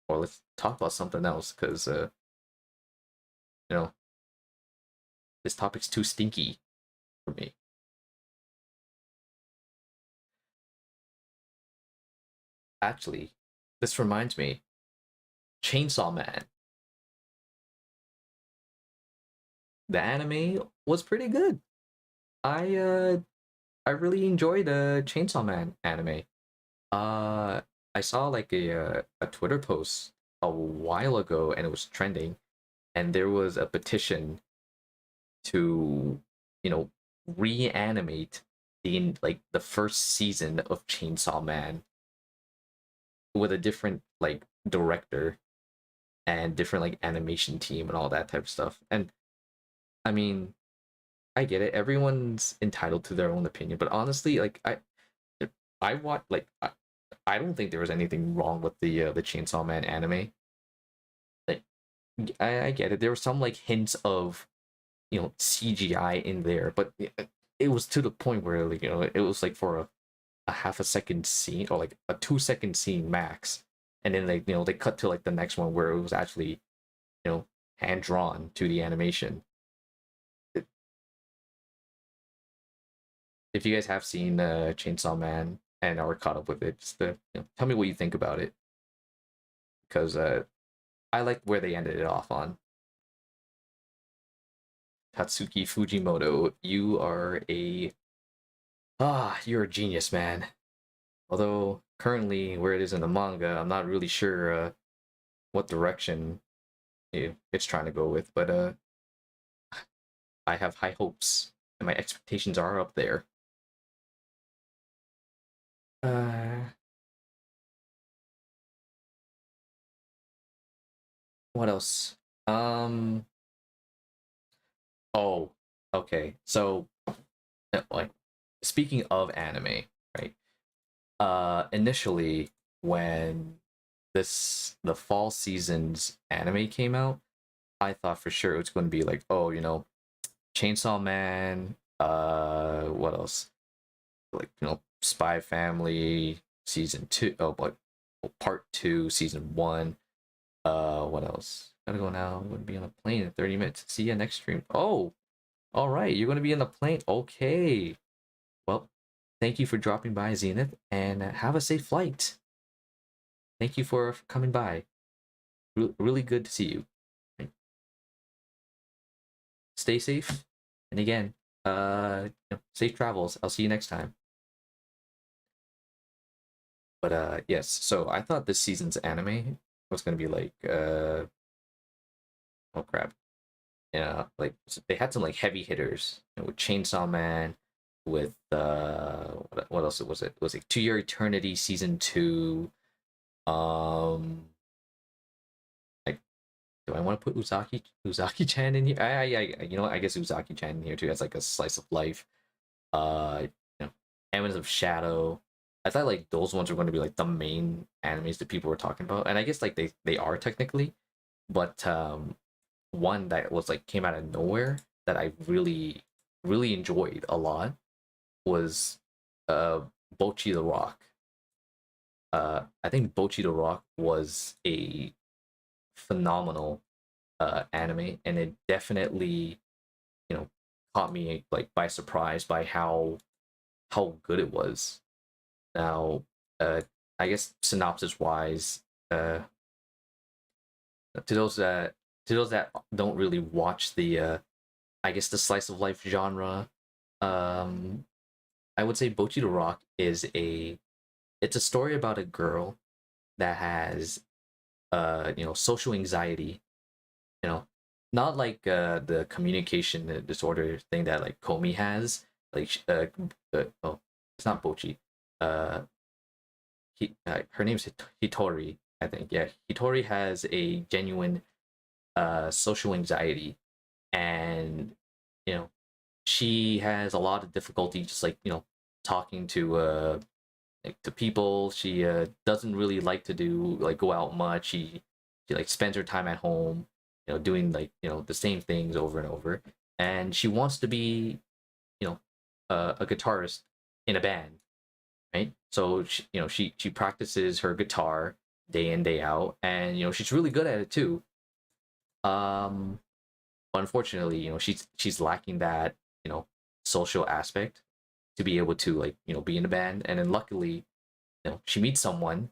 or let's talk about something else because you know, this topic's too stinky for me. Actually, this reminds me, Chainsaw Man. The anime was pretty good. I uh I really enjoyed the Chainsaw Man anime. Uh I saw like a Twitter post a while ago and it was trending and there was a petition to, you know, reanimate the first season of Chainsaw Man with a different like director and different like animation team and all that type of stuff. And I mean, I get it. Everyone's entitled to their own opinion, but honestly, like I watch like I don't think there was anything wrong with the Chainsaw Man anime. Like I get it. There were some like hints of CGI in there, but it was to the point where like it was like for a half a second scene or like a 2 second scene max, and then they cut to like the next one where it was actually hand drawn to the animation. If you guys have seen Chainsaw Man and are caught up with it, just tell me what you think about it because I like where they ended it off on. Tatsuki Fujimoto, you're a genius, man. Although currently where it is in the manga, I'm not really sure what direction it's trying to go with, but I have high hopes and my expectations are up there. Uh, what else? Um, oh, okay. So, like, speaking of anime, right? Initially when the fall season's anime came out, I thought for sure it was going to be like, oh, Chainsaw Man, what else? Like, Spy Family season 2, oh, but part 2, season 1. What else? Gotta go now. I'm gonna be on a plane in 30 minutes. See you next stream. Oh, all right. You're gonna be in the plane. Okay. Well, thank you for dropping by, Zenith, and have a safe flight. Thank you for coming by. Really good to see you. Stay safe, and again, safe travels. I'll see you next time. But yes. So I thought this season's anime was gonna be like oh crap. Yeah, like they had some like heavy hitters with Chainsaw Man, with what else was it? It was like To Your Eternity season 2. Um, like, do I want to put Uzaki Chan in here? I guess Uzaki Chan in here too as like a slice of life. Eminence of Shadow. I thought like those ones were going to be like the main animes that people were talking about, and I guess like they are technically, but one that was like came out of nowhere that I really enjoyed a lot was uh Bochi the Rock. I think Bochi the Rock was a phenomenal anime, and it definitely you know caught me like by surprise by how good it was. Now, I guess synopsis wise, to those that don't really watch the I guess the slice of life genre, Um, I would say Bochi the Rock is it's a story about a girl that has social anxiety, you know, not like the communication disorder thing that like Komi has. Like oh, it's not Bochi. Uh, her name's Hitori, I think. Yeah, Hitori has a genuine social anxiety, and you know she has a lot of difficulty just like talking to like to people. She doesn't really like to do like go out much. She like spends her time at home, doing like the same things over and over. And she wants to be you know a guitarist in a band, right? So she practices her guitar day in day out, and she's really good at it too. Um, but unfortunately, she's lacking that social aspect to be able to like be in a band. And then luckily she meets someone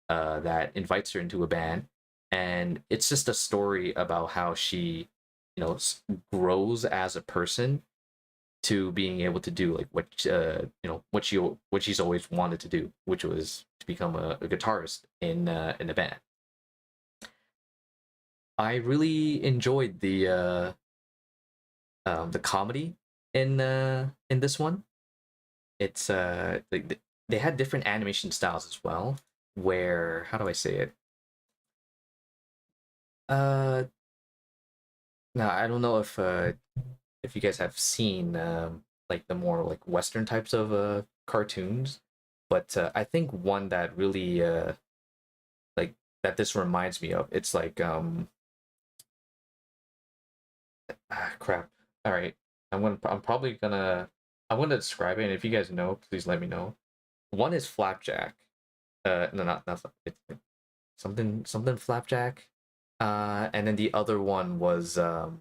that invites her into a band, and it's just a story about how she grows as a person to being able to do like what she's always wanted to do, which was to become a guitarist in a band. I really enjoyed the comedy in this one. It's they had different animation styles as well. Where how do I say it? Uh, Now I don't know if you guys have seen like the more like Western types of cartoons, but I think one that really like that this reminds me of. It's like crap. All right, I'm gonna describe it, and if you guys know, please let me know. One is Flapjack. No, not it's something Flapjack. And then the other one was I've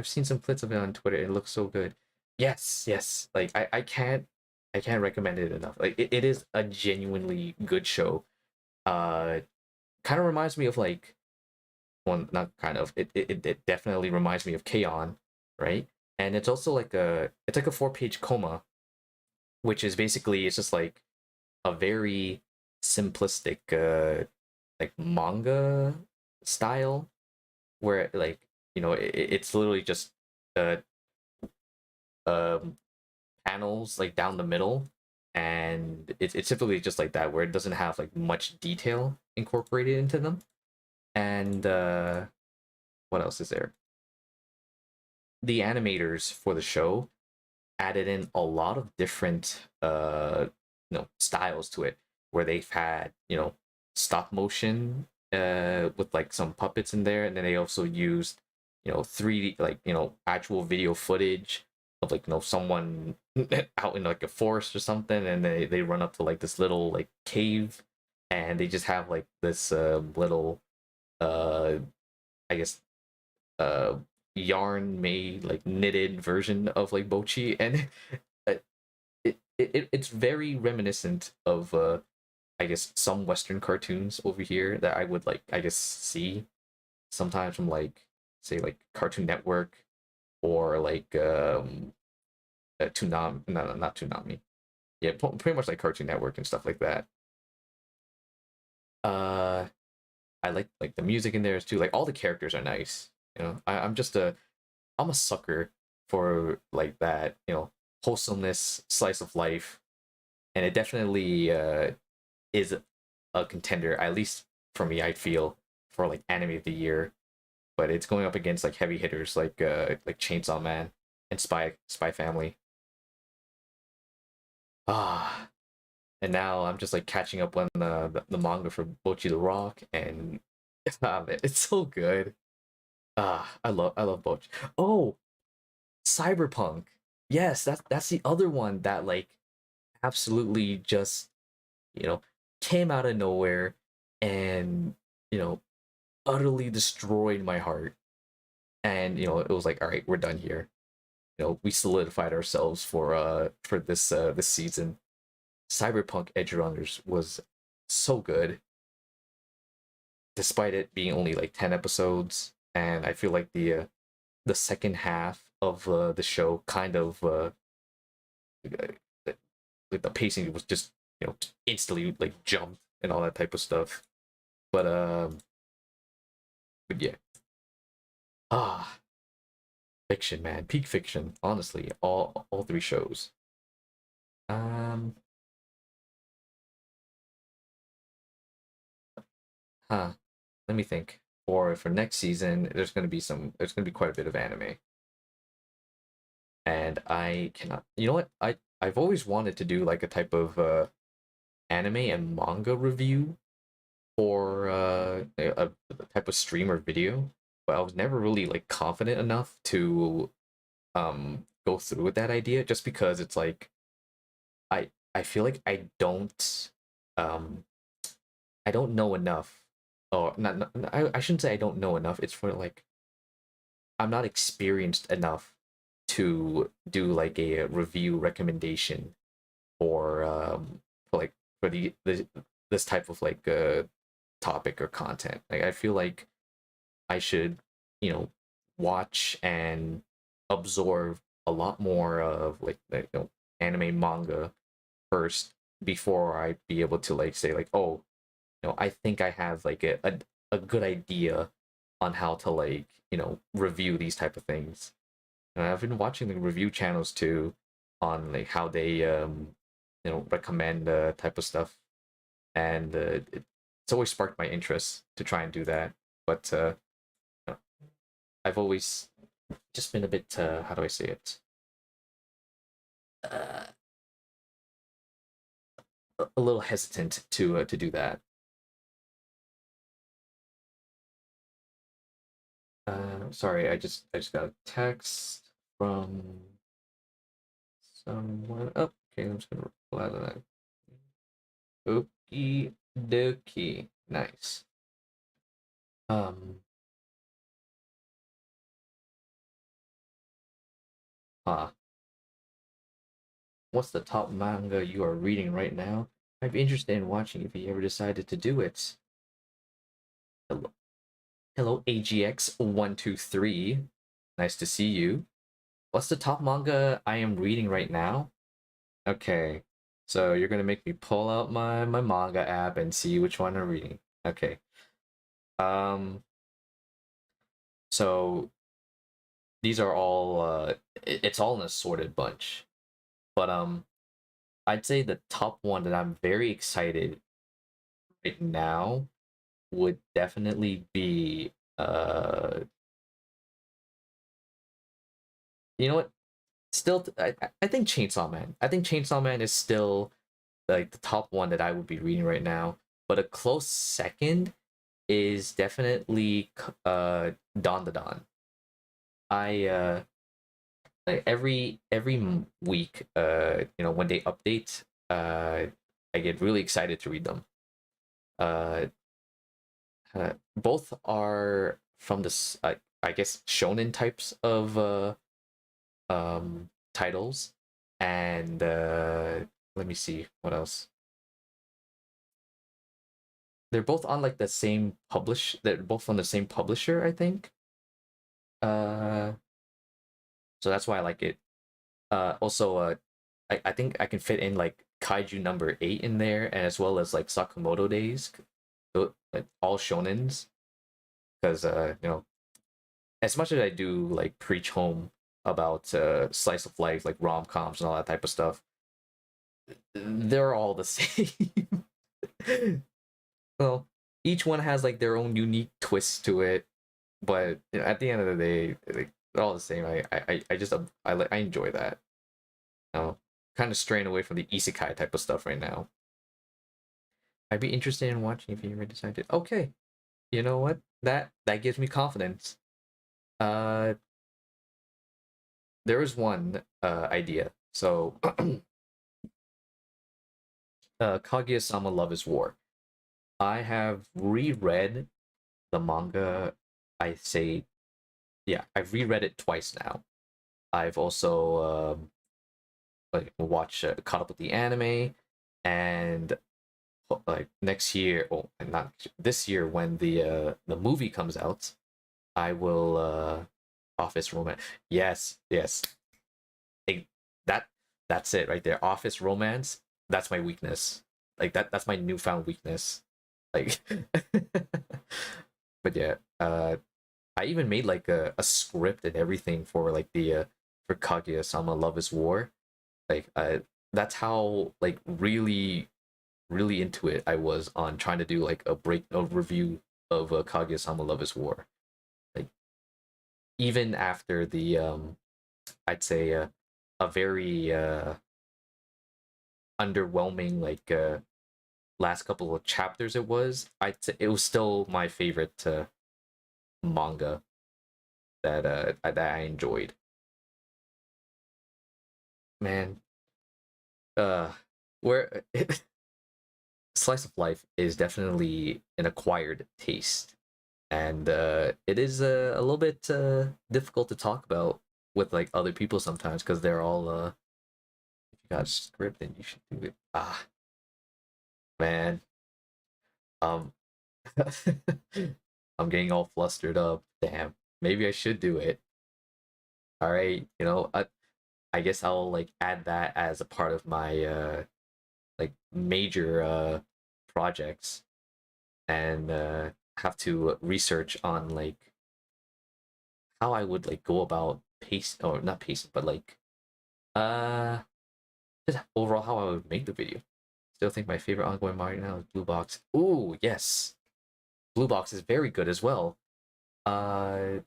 seen some clips of it on Twitter. It looks so good. Yes, yes. Like I can't recommend it enough. Like it is a genuinely good show. Uh Kind of reminds me of like one not kind of it definitely reminds me of K-On, right? And it's like a four-page coma, which is basically it's just like a very simplistic like manga style where like it's literally just uh um panels like down the middle, and it's typically just like that where it doesn't have like much detail incorporated into them. And what else is there? The animators for the show added in a lot of different styles to it, where they've had stop motion with like some puppets in there, and then they also used 3D like actual video footage of like someone out in like a forest or something, and they run up to like this little like cave, and they just have like this little uh I guess uh yarn made like knitted version of like Bochi. And it's very reminiscent of I guess some Western cartoons over here that I would like I guess see sometimes from like say like Cartoon Network or like Toonami, no, not Toonami. Yeah, pretty much like Cartoon Network and stuff like that. Uh, I like the music in there too. Like all the characters are nice. I'm a sucker for like that. Wholesomeness, slice of life, and it definitely is a contender, at least for me. I feel for like anime of the year, but it's going up against like heavy hitters like Chainsaw Man and Spy Family. Ah, and now I'm just like catching up on the manga for Bochi the Rock, and it's so good. I love Bochi. Oh, Cyberpunk. Yes, that's the other one that like absolutely just you know came out of nowhere and you know utterly destroyed my heart. And it was like, all right, we're done here. We solidified ourselves for this season. Cyberpunk Edge Runners was so good, despite it being only like 10 episodes. And I feel like the second half of the show kind of like the pacing was just instantly like jumped and all that type of stuff. But yeah, ah, fiction, man, peak fiction. Honestly, all three shows. Um, huh. Let me think. For next season, there's gonna be quite a bit of anime, and I cannot. You know what? I've always wanted to do like a type of anime and manga review for a type of stream or video, but I was never really like confident enough to go through with that idea, just because it's like I feel like um I don't know enough, or not I shouldn't say I don't know enough. It's for like I'm not experienced enough to do like a review recommendation for like for the this type of like topic or content. Like I feel like I should, watch and absorb a lot more of like anime manga first before I be able to like say like, oh, I think I have like a good idea on how to like, review these type of things. And I've been watching the review channels too on like how they recommend type of stuff, and it's always sparked my interest to try and do that. But I've always just been a bit how do I say it? Uh, a little hesitant to do that. Sorry, I just got a text from someone. Oh, okay, I'm just gonna reply to that. Okie dokie, nice. Um, huh. What's the top manga you are reading right now? I'd be interested in watching if you ever decided to do it. Hello, hello, AGX123. Nice to see you. What's the top manga I am reading right now? Okay, so you're gonna make me pull out my manga app and see which one I'm reading. Okay. Um. So these are all. It's all an assorted bunch, but I'd say the top one that I'm very excited right now would definitely be you know what? Still, I think Chainsaw Man. I think Chainsaw Man is still like the top one that I would be reading right now. But a close second is definitely Dawn the Dawn. I like every week, when they update, I get really excited to read them. Uh, Both are from this, I guess, shonen types of titles, and let me see what else. They're both on like the same publish. They're both on the same publisher, I think. Uh, so that's why I like it. Also, I think I can fit in like Kaiju number 8 in there, and as well as like Sakamoto Days, like all shonens, because as much as I do like preach home about slice of life, like rom coms and all that type of stuff, they're all the same. Well, each one has like their own unique twist to it, but at the end of the day, like, they're all the same. I just I enjoy that. Kind of straying away from the isekai type of stuff right now. I'd be interested in watching if you ever decided. Okay, you know what? That gives me confidence. Uh, there is one idea. So, Kaguya-sama Love is War. I have reread the manga. I say, yeah, I've reread it twice now. I've also like watched caught up with the anime, and like next year, oh, and not this year when the movie comes out, I will Office romance. Yes, yes. Like, that that's it right there. Office romance. That's my weakness. Like that's my newfound weakness. Like but yeah, I even made like a script and everything for like the for Kaguya-sama Love is War. Like that's how like really into it I was on trying to do like a review of Kaguya-sama Love is War. Like even after the I'd say a very underwhelming like last couple of chapters it was still my favorite manga that I enjoyed. Man, uh where slice of life is definitely an acquired taste, and it is a little bit difficult to talk about with like other people sometimes because they're all if you got a script then you should do it. Man, um I'm getting all flustered up. Damn, maybe I should do it. All right, I guess I'll like add that as a part of my like major projects, and have to research on like how I would like go about pace or not pacing, but like uh just overall how I would make the video. Still think my favorite ongoing Mario now is Blue Box. Ooh, yes. Blue Box is very good as well. Uh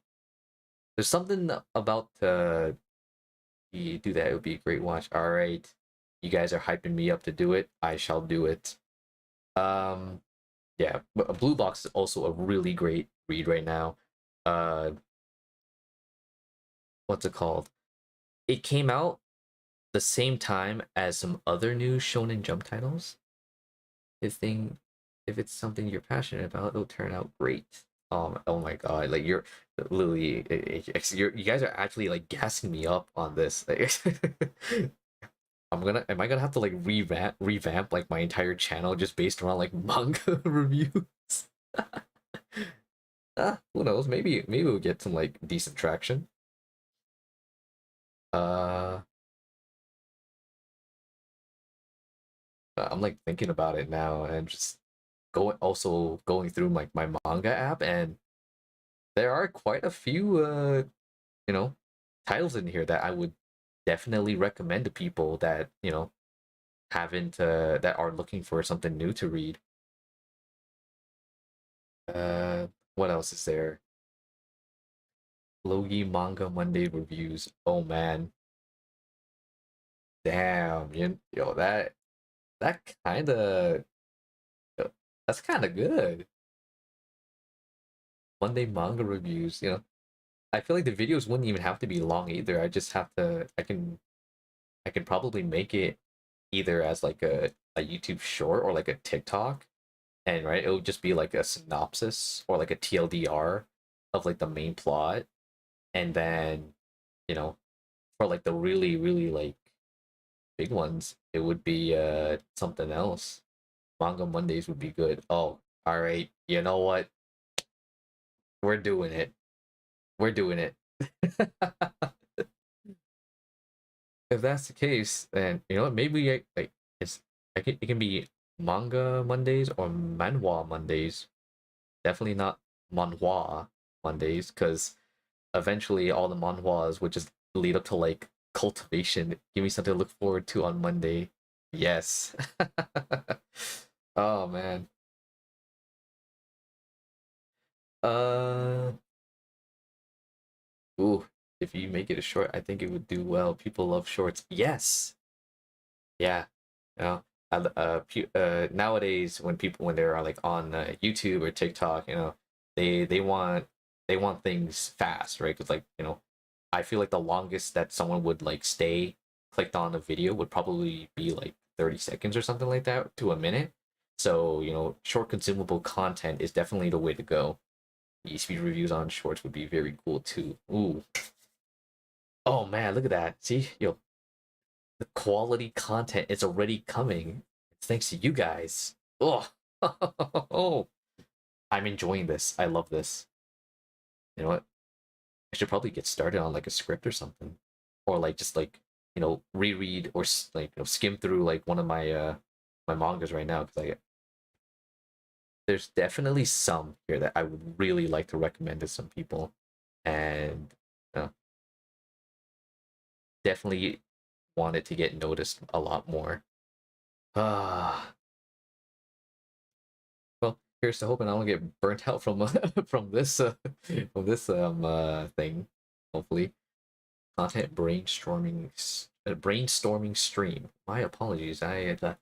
there's something about you do that, it would be a great watch. All right. You guys are hyping me up to do it. I shall do it. Um yeah, but Blue Box is also a really great read right now. Uh what's it called? It came out the same time as some other new Shonen Jump titles. If thing, if it's something you're passionate about, it'll turn out great. Oh my god, like you're literally, you guys are actually like gassing me up on this. Like, am I gonna have to like revamp like my entire channel just based around like manga reviews? Who knows? Maybe we'll get some like decent traction. Uh, I'm like thinking about it now and just going through like my manga app, and there are quite a few you know titles in here that I would definitely recommend to people that haven't that are looking for something new to read. What else is there? Logi Manga Monday reviews. Oh man, damn, that kind of that's kind of good. Monday manga reviews. I feel like the videos wouldn't even have to be long either. I just have to. I can probably make it either as like a YouTube short or like a TikTok, and right, it would just be like a synopsis or like a TLDR of like the main plot, and then you know for like the really like big ones, it would be something else. Manga Mondays would be good. Oh, all right. You know what? We're doing it. We're doing it. If that's the case, then maybe like it can be manga Mondays or manhwa Mondays. Definitely not manhwa Mondays, because eventually all the manhwas would just lead up to like cultivation. Give me something to look forward to on Monday. Yes. Oh man. Uh ooh, if you make it a short, I think it would do well. People love shorts. Yes. Yeah. You know, nowadays when they're like on YouTube or TikTok, they want things fast, right? Because like I feel like the longest that someone would like stay clicked on a video would probably be like 30 seconds or something like that to a minute. So short consumable content is definitely the way to go. E-speed reviews on shorts would be very cool too. Ooh, oh man, look at that! See, the quality content is already coming. It's thanks to you guys. Oh, oh, I'm enjoying this. I love this. You know what? I should probably get started on like a script or something, or like just like reread or like skim through like one of my mangas right now because I there's definitely some here that I would really like to recommend to some people, and uh, definitely wanted to get noticed a lot more. Ah, well, here's to hoping I don't get burnt out from from this thing. Hopefully, content brainstorming stream. My apologies. I'm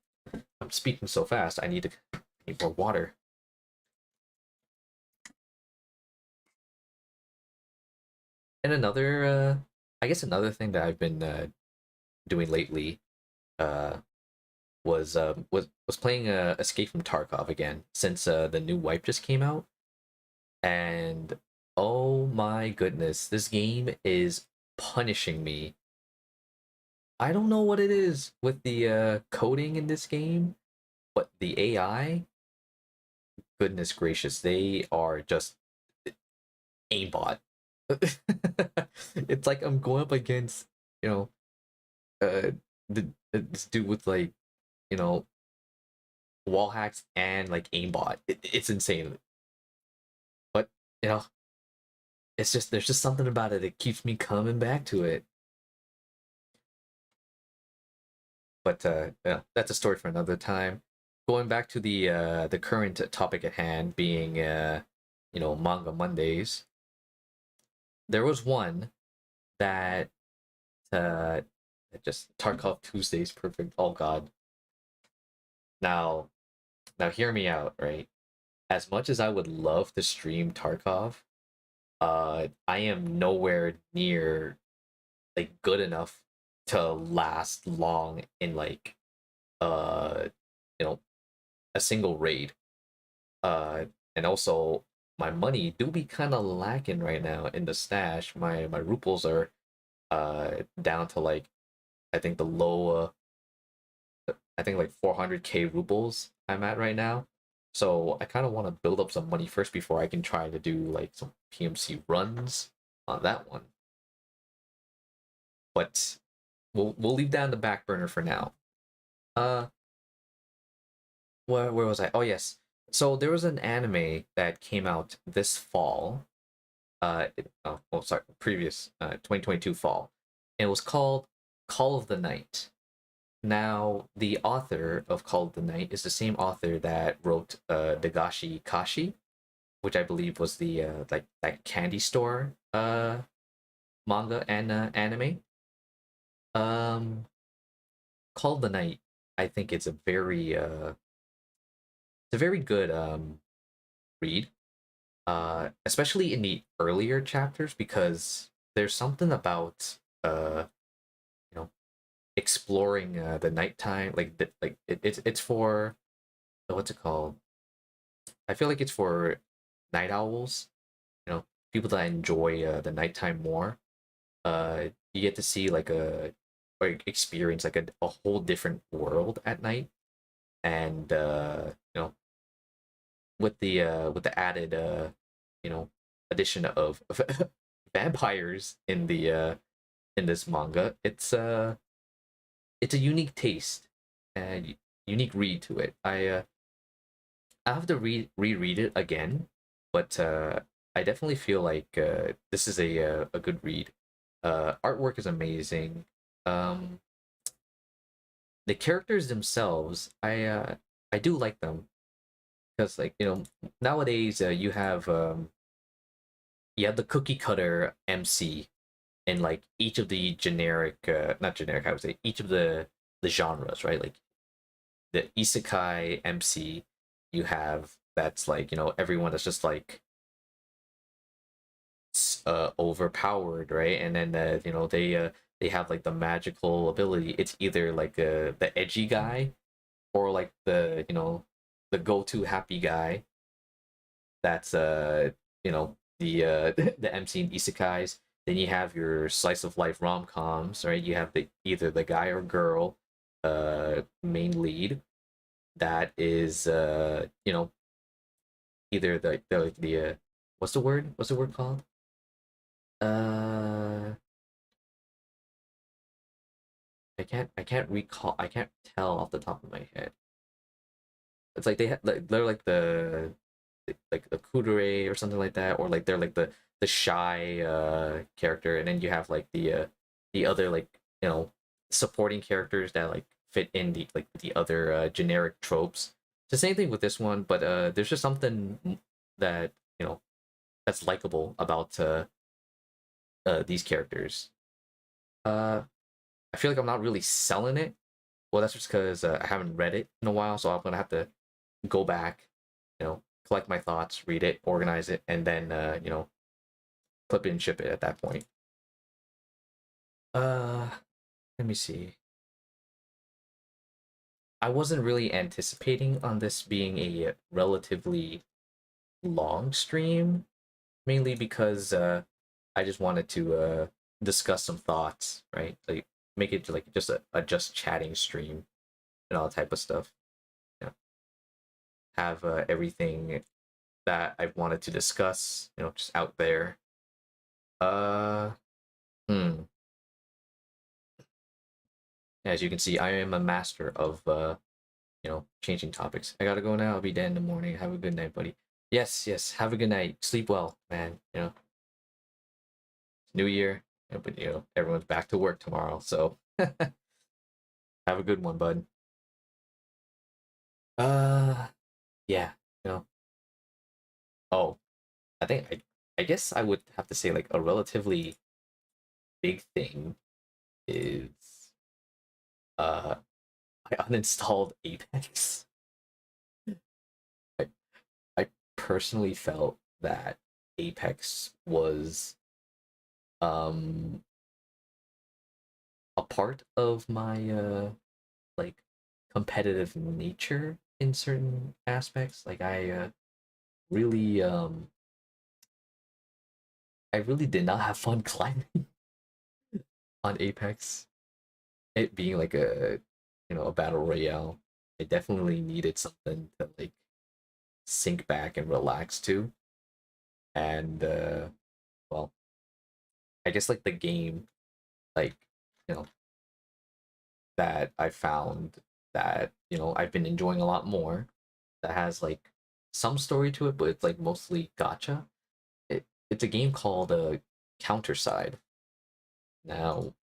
speaking so fast. I need more water. And I guess another thing that I've been doing lately uh, was playing Escape from Tarkov again since the new wipe just came out, and oh my goodness, this game is punishing me. I don't know what it is with the coding in this game, but the AI, goodness gracious, they are just aimbot. It's like I'm going up against you know uh this dude with like you know wall hacks and like aimbot. It's insane, but you know it's just there's just something about it that keeps me coming back to it. But yeah, that's a story for another time. Going back to the current topic at hand, being manga Mondays. There was one that uh just Tarkov Tuesdays, perfect. Oh God. Now now hear me out, right? As much as I would love to stream Tarkov, I am nowhere near like good enough to last long in like uh you know a single raid. And also my money do be kind of lacking right now in the stash. My ruples are down to like I think the low I think like 400k rubles I'm at right now. So I kind of want to build up some money first before I can try to do like some PMC runs on that one. But we'll leave that on the back burner for now. Uh, where was I? Oh yes. So there was an anime that came out this fall. Sorry, previous 2022 fall. And it was called Call of the Night. Now, the author of Call of the Night is the same author that wrote Dagashi Kashi, which I believe was the like that candy store manga and anime. Um, Call of the Night, I think it's a very good read, especially in the earlier chapters because there's something about you know exploring the nighttime it's for what's it called? I feel like it's for night owls, people that enjoy the nighttime more. You get to see like or experience like a whole different world at night, and with the added you know addition of vampires in this manga, it's a unique taste and unique read to it. I have to reread it again, but I definitely feel like this is a good read. Artwork is amazing. Um, the characters themselves, I do like them because like nowadays you have the cookie cutter MC in like each of the generic not generic I would say each of the genres, right? Like the isekai MC you have that's like everyone that's just like overpowered, right? And then they have like the magical ability. It's either like the edgy guy or like the go-to happy guy. That's the MC in isekais. Then you have your slice of life rom-coms, right? You have the either the guy or girl main lead that is either the what's the word called Uh, I can't recall. I can't tell off the top of my head. It's like they're like like the kudere or something like that, or like they're like the shy character, and then you have like the other like supporting characters that like fit in the like the other generic tropes. It's the same thing with this one, but there's just something that that's likable about these characters. Uh, I feel like I'm not really selling it. Well, that's just because I haven't read it in a while, so I'm gonna have to go back, collect my thoughts, read it, organize it, and then clip it and ship it at that point. Uh, Let me see. I wasn't really anticipating on this being a relatively long stream, mainly because I just wanted to discuss some thoughts, right? Like make it like just a just chatting stream and all that type of stuff. You know, have everything that I've wanted to discuss, just out there. Uh, hmm. As you can see, I am a master of changing topics. I gotta go now. I'll be dead in the morning. Have a good night, buddy. Yes, yes. Have a good night. Sleep well, man. New year, but everyone's back to work tomorrow. So have a good one, bud. Uh, yeah. You know. Oh, I think I guess I would have to say like a relatively big thing is uh I uninstalled Apex. I I personally felt that Apex was um a part of my like competitive nature in certain aspects. Like really I really did not have fun climbing on Apex. It being like a battle royale. I definitely needed something to like sink back and relax to. And well, I guess like the game like you know that I found that I've been enjoying a lot more that has like some story to it, but it's like mostly gotcha. It's a game called Counterside. Now,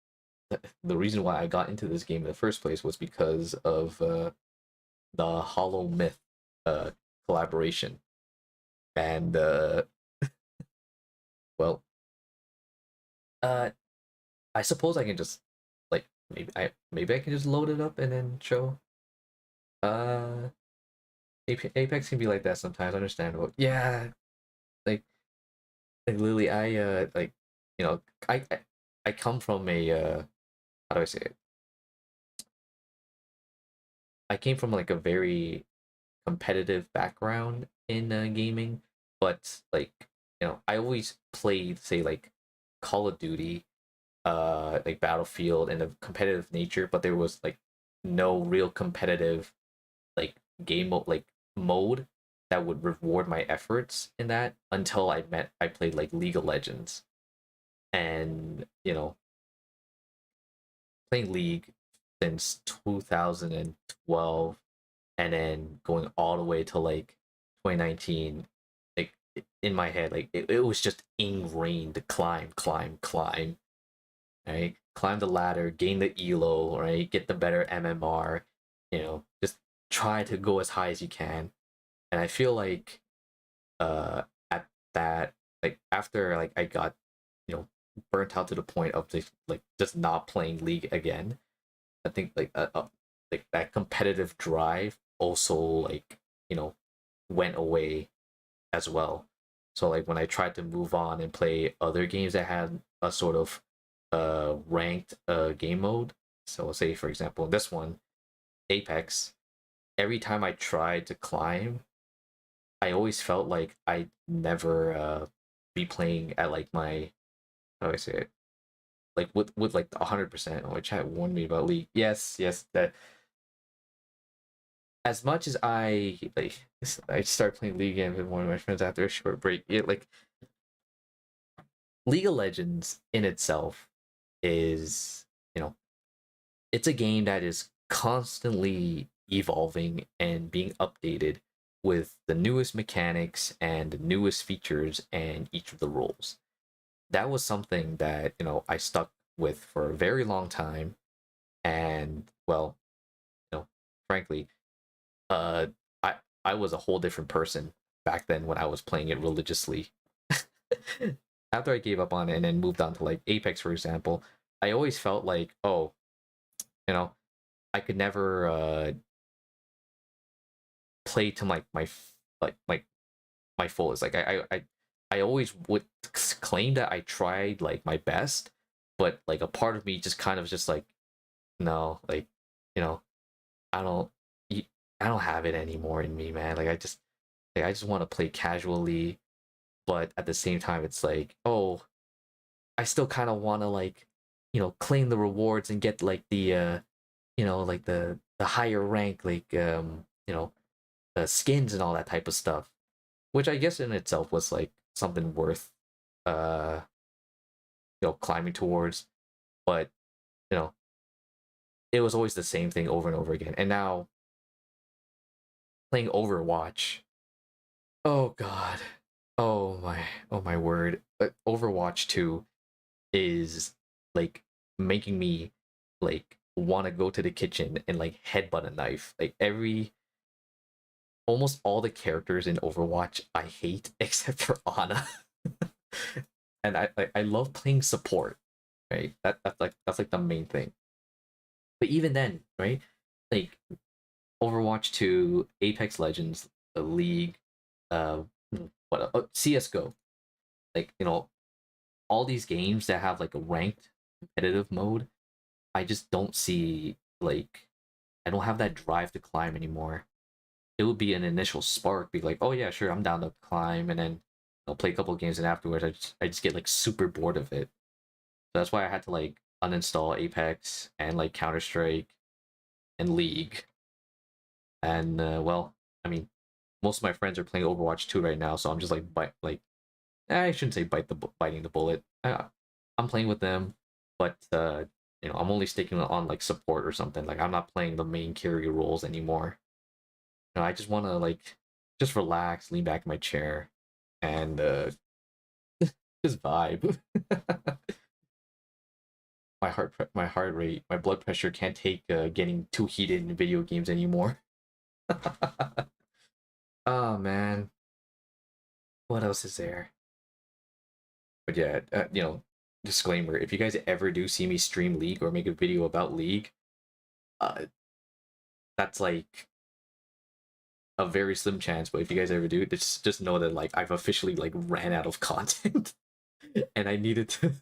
the reason why I got into this game in the first place was because of the Hollow Myth uh, collaboration, and well, uh, I suppose I can just like maybe I can just load it up and then show. Uh, Apex can be like that sometimes. Understandable. Yeah, like Lily, like you know I I, I come from a how do I say it? I came from like a very competitive background in gaming, but like I always played say like Call of Duty, like Battlefield and a competitive nature, but there was like no real competitive like mode that would reward my efforts in that until I played like League of Legends. And playing League since 2012 and then going all the way to like 2019, like in my head like it was just ingrained to climb, right? Climb the ladder, gain the elo, right? Get the better mmr, just try to go as high as you can. And I feel like at that, like after like I got you know burnt out to the point of just not playing League again. I think like that competitive drive also like went away as well. So like when I tried to move on and play other games that had a sort of ranked game mode, so let's say for example in this one, Apex, every time I tried to climb, I always felt like I never be playing at like my how do I say it? Like with like 100%. Oh, chat warned me about League. Yes, yes, that as much as I start playing League games with one of my friends after a short break, it like League of Legends in itself is, you know, it's a game that is constantly evolving and being updated with the newest mechanics and the newest features and each of the roles. That was something that, I stuck with for a very long time. And well, frankly, uh I I was a whole different person back then when I was playing it religiously. After I gave up on it and then moved on to like Apex, for example, I always felt like, oh, you know, I could never play to my fullest. Like I always would claim that I tried like my best, but like a part of me just kind of just like, no, like, you know, I don't I don't have it anymore in me, man. I just want to play casually, but at the same time it's like, oh, I still kind of want to like, claim the rewards and get like the like the higher rank, like the skins and all that type of stuff, which I guess in itself was like something worth uh climbing towards. But you know it was always the same thing over and over again. And now playing Overwatch, oh god, oh my word, Overwatch 2 is like making me like want to go to the kitchen and like headbutt a knife. Like every almost all the characters in Overwatch I hate except for Ana. And I love playing support, right? That's like the main thing. But even then, right? Like Overwatch 2, Apex Legends, the League, uh CS:GO. Like, all these games that have like a ranked competitive mode, I just don't see like I don't have that drive to climb anymore. It would be an initial spark, be like, oh yeah, sure, I'm down to climb, and then I'll play a couple of games, and afterwards, I just get like super bored of it. So that's why I had to like uninstall Apex and like Counter Strike and League. And well, I mean, most of my friends are playing Overwatch 2 right now, so I'm just like I shouldn't say biting the bullet. I'm playing with them, but I'm only sticking on like support or something. Like I'm not playing the main carry roles anymore. I just want to like just relax, lean back in my chair, and just vibe. My heart rate, my blood pressure can't take getting too heated in video games anymore. Oh man, what else is there? But yeah, disclaimer: if you guys ever do see me stream League or make a video about League, uh, that's like a very slim chance. But if you guys ever do, just know that like I've officially like ran out of content. And I needed to,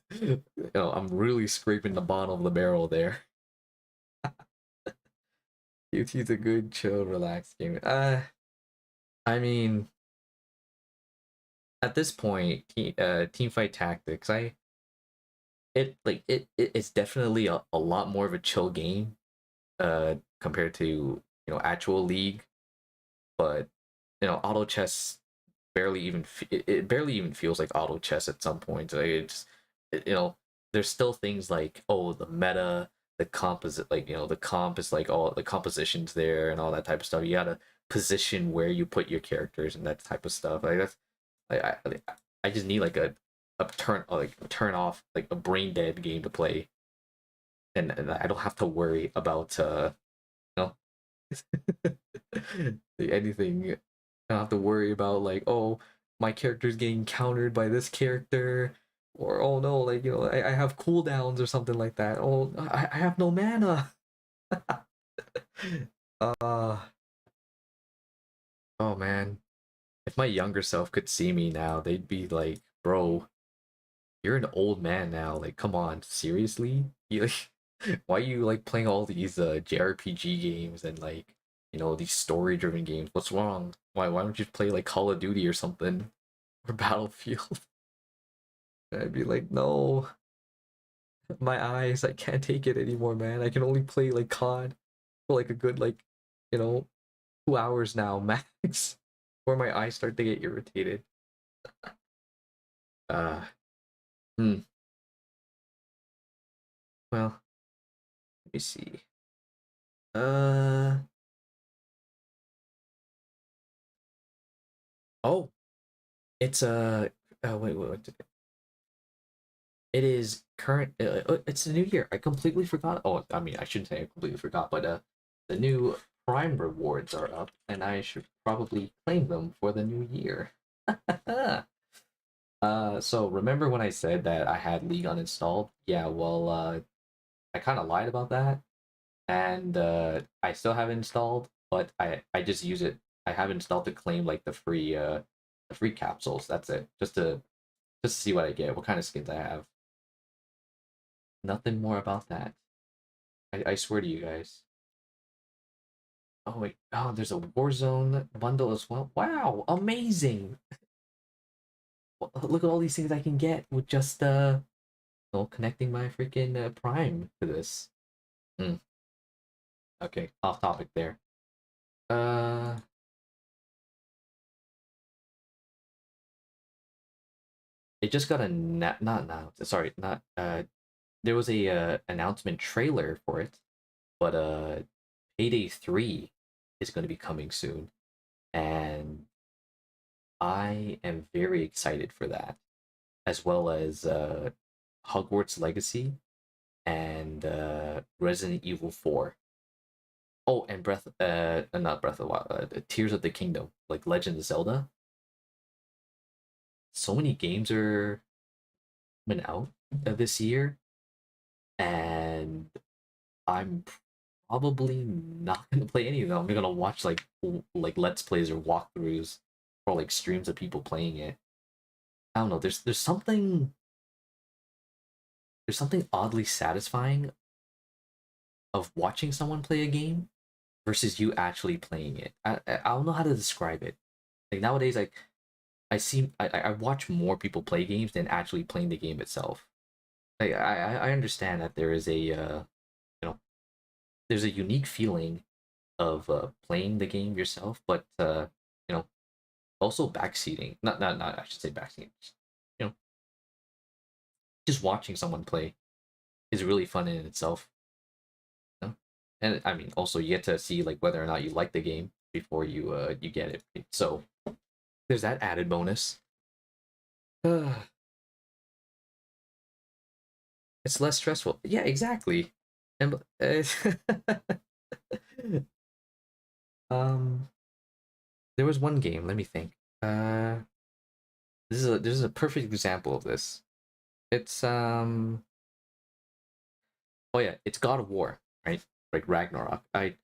I'm really scraping the bottom of the barrel there. UT's a good, chill, relaxed game. I mean, at this point, team fight tactics, it's definitely a lot more of a chill game, compared to actual League. But auto chess it barely even feels like auto chess at some point. Like there's still things like, oh, the meta, the composite, like the comp is like all the compositions there and all that type of stuff. You gotta position where you put your characters and that type of stuff. Like that's like I just need like a turn off, like a brain dead game to play, and I don't have to worry about you know anything. I don't have to worry about like, oh, my character's getting countered by this character, or oh no, like I have cooldowns or something like that. Oh, I have no mana. uh oh man, if my younger self could see me now, they'd be like, bro, you're an old man now. Like, come on, seriously? Why are you like playing all these JRPG games and like these story driven games? What's wrong? Why don't you play like Call of Duty or something, or Battlefield? I'd be like, no, my eyes, I can't take it anymore, man. I can only play like COD for like a good like, you know, 2 hours now max, before my eyes start to get irritated. Uh Hmm. Well, let me see. Uh oh, it's wait. It is current. It's the new year. I completely forgot. Oh, I mean, I shouldn't say I completely forgot, but the new Prime rewards are up, and I should probably claim them for the new year. So remember when I said that I had League uninstalled? Yeah, well, I kind of lied about that, and I still have it installed, but I just use it. I have it installed to claim like the free capsules. That's it, just to see what I get, what kind of skins I have. Nothing more about that. I swear to you guys. Oh wait, oh, there's a Warzone bundle as well. Wow, amazing! Look at all these things I can get with just connecting my freaking Prime to this. Hmm. Okay, off topic there. Uh, it just got a not now. Sorry, not There was a announcement trailer for it, but Payday 3 is going to be coming soon, and I am very excited for that, as well as Hogwarts Legacy and Resident Evil 4. Oh, and not Breath of the Wild, Tears of the Kingdom, like Legend of Zelda. So many games are coming out this year, and I'm probably not gonna play any of them. I'm gonna watch like Let's Plays or walkthroughs or like streams of people playing it. I don't know. There's something oddly satisfying of watching someone play a game versus you actually playing it. I don't know how to describe it. Like nowadays, like I watch more people play games than actually playing the game itself. Like I understand that there is a you know there's a unique feeling of playing the game yourself, but you know also backseating. Not I should say backseating. You know, just watching someone play is really fun in itself. You know? And I mean, also you get to see like whether or not you like the game before you get it. So there's that added bonus. It's less stressful. Yeah, exactly. And um, there was one game. Let me think. Uh, this is a perfect example of this. It's oh yeah, it's God of War, right? Like Ragnarok. I've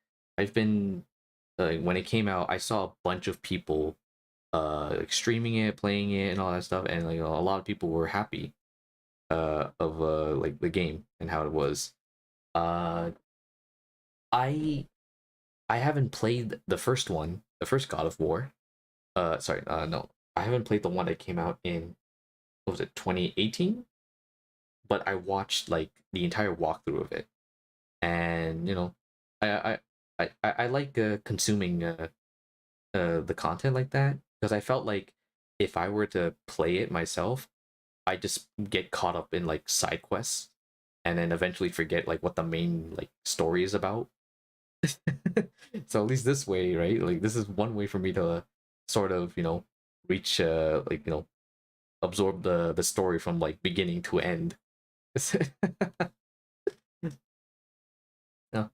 been when it came out, I saw a bunch of people like streaming it, playing it, and all that stuff, and like a lot of people were happy of like the game and how it was. Uh, I I haven't played the first one, the first God of War. Sorry, no, I haven't played the one that came out in what was it, 2018? But I watched like the entire walkthrough of it, and I I like consuming the content like that because I felt like if I were to play it myself, I just get caught up in like side quests and then eventually forget like what the main like story is about. So at least this way, right? Like this is one way for me to sort of, reach like, absorb the story from like beginning to end. No.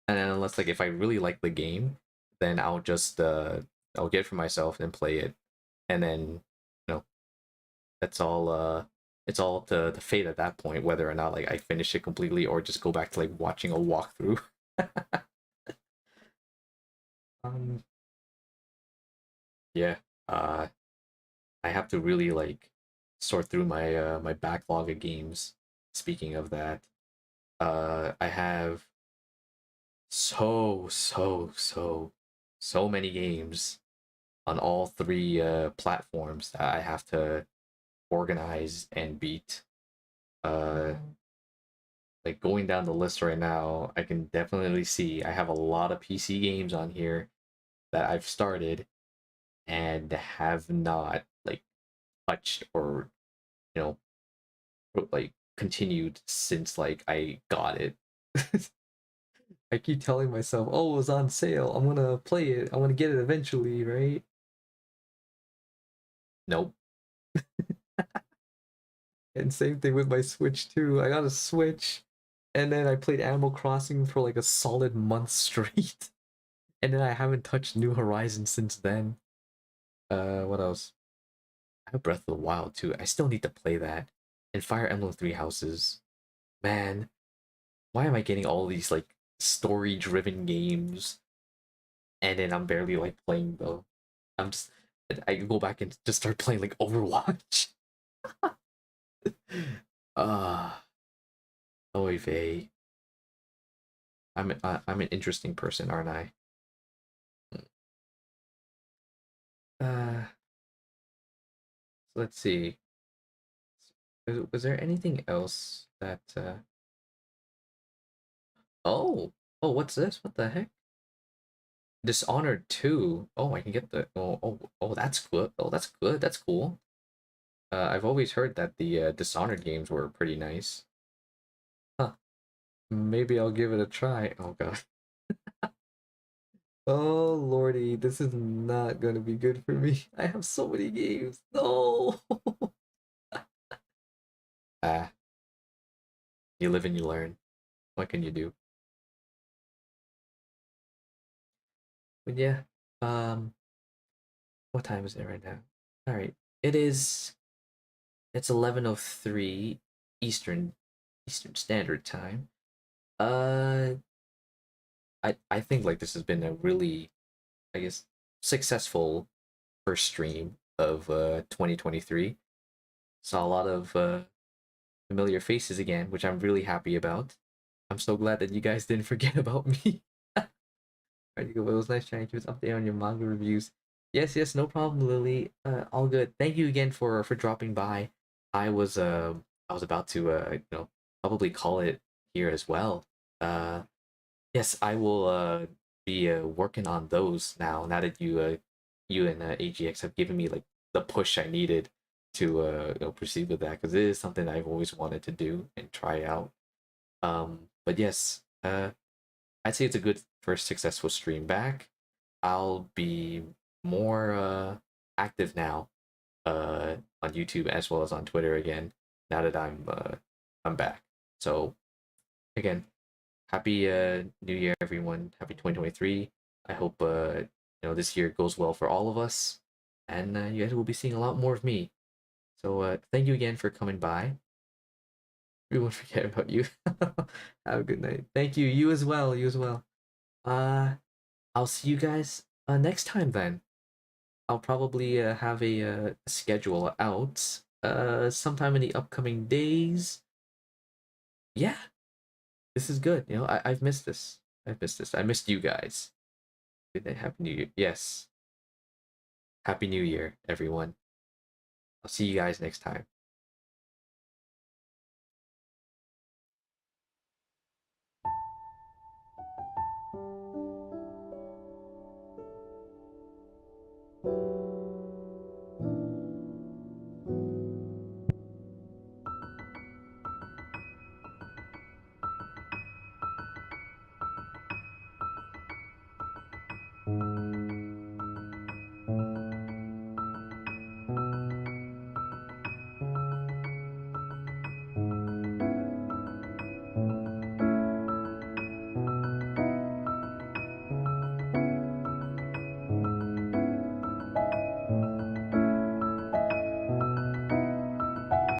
And then unless like if I really like the game, then I'll get it for myself and play it. And then, that's all it's all to fate at that point, whether or not like I finish it completely or just go back to like watching a walkthrough. um yeah. Uh I have to really like sort through my backlog of games. Speaking of that, I have so many games on all three platforms that I have to organize and beat. Uh, like going down the list right now, I can definitely see I have a lot of PC games on here that I've started and have not like touched or you know like continued since like I got it. I keep telling myself, "Oh, it was on sale. I'm gonna play it. I'm gonna get it eventually, right?" Nope. And same thing with my Switch too. I got a Switch, and then I played Animal Crossing for like a solid month straight, and then I haven't touched New Horizons since then. What else? I have Breath of the Wild too. I still need to play that. And Fire Emblem Three Houses. Man, why am I getting all these like story-driven games, and then I'm barely like playing though? I'm just I can go back and just start playing like Overwatch. Ah, oy vey. I'm an interesting person, aren't I? Uh, so let's see. Was there anything else that? Oh, oh, what's this? What the heck? Dishonored 2. Oh, I can get the. Oh, that's good. Oh, that's good. That's cool. I've always heard that the Dishonored games were pretty nice. Huh. Maybe I'll give it a try. Oh god. Oh lordy, this is not gonna be good for me. I have so many games. No. Ah, you live and you learn. What can you do? But yeah. Um, what time is it right now? All right. It is. It's 11:03 Eastern Eastern Standard Time. Uh, I think like this has been a really, I guess, successful first stream of 2023. Saw a lot of familiar faces again, which I'm really happy about. I'm so glad that you guys didn't forget about me. Alright, it was nice chatting to you. Update on your manga reviews. Yes, yes, no problem, Lily. All good. Thank you again for dropping by. I was about to probably call it here as well. Uh, yes, I will be working on those now. Now that you and AGX have given me like the push I needed to proceed with that, because it is something I've always wanted to do and try out. But yes, I'd say it's a good first successful stream back. I'll be more active now on YouTube as well as on Twitter again. Now that I'm back. So again, happy New Year, everyone. Happy 2023. I hope this year goes well for all of us, and you guys will be seeing a lot more of me. So thank you again for coming by. We won't forget about you. Have a good night. Thank you. You as well. You as well. Uh, I'll see you guys next time then. I'll probably have a schedule out sometime in the upcoming days. Yeah, this is good. I've missed this. I've missed this. I missed you guys. Good day. Happy New Year. Yes. Happy New Year, everyone. I'll see you guys next time.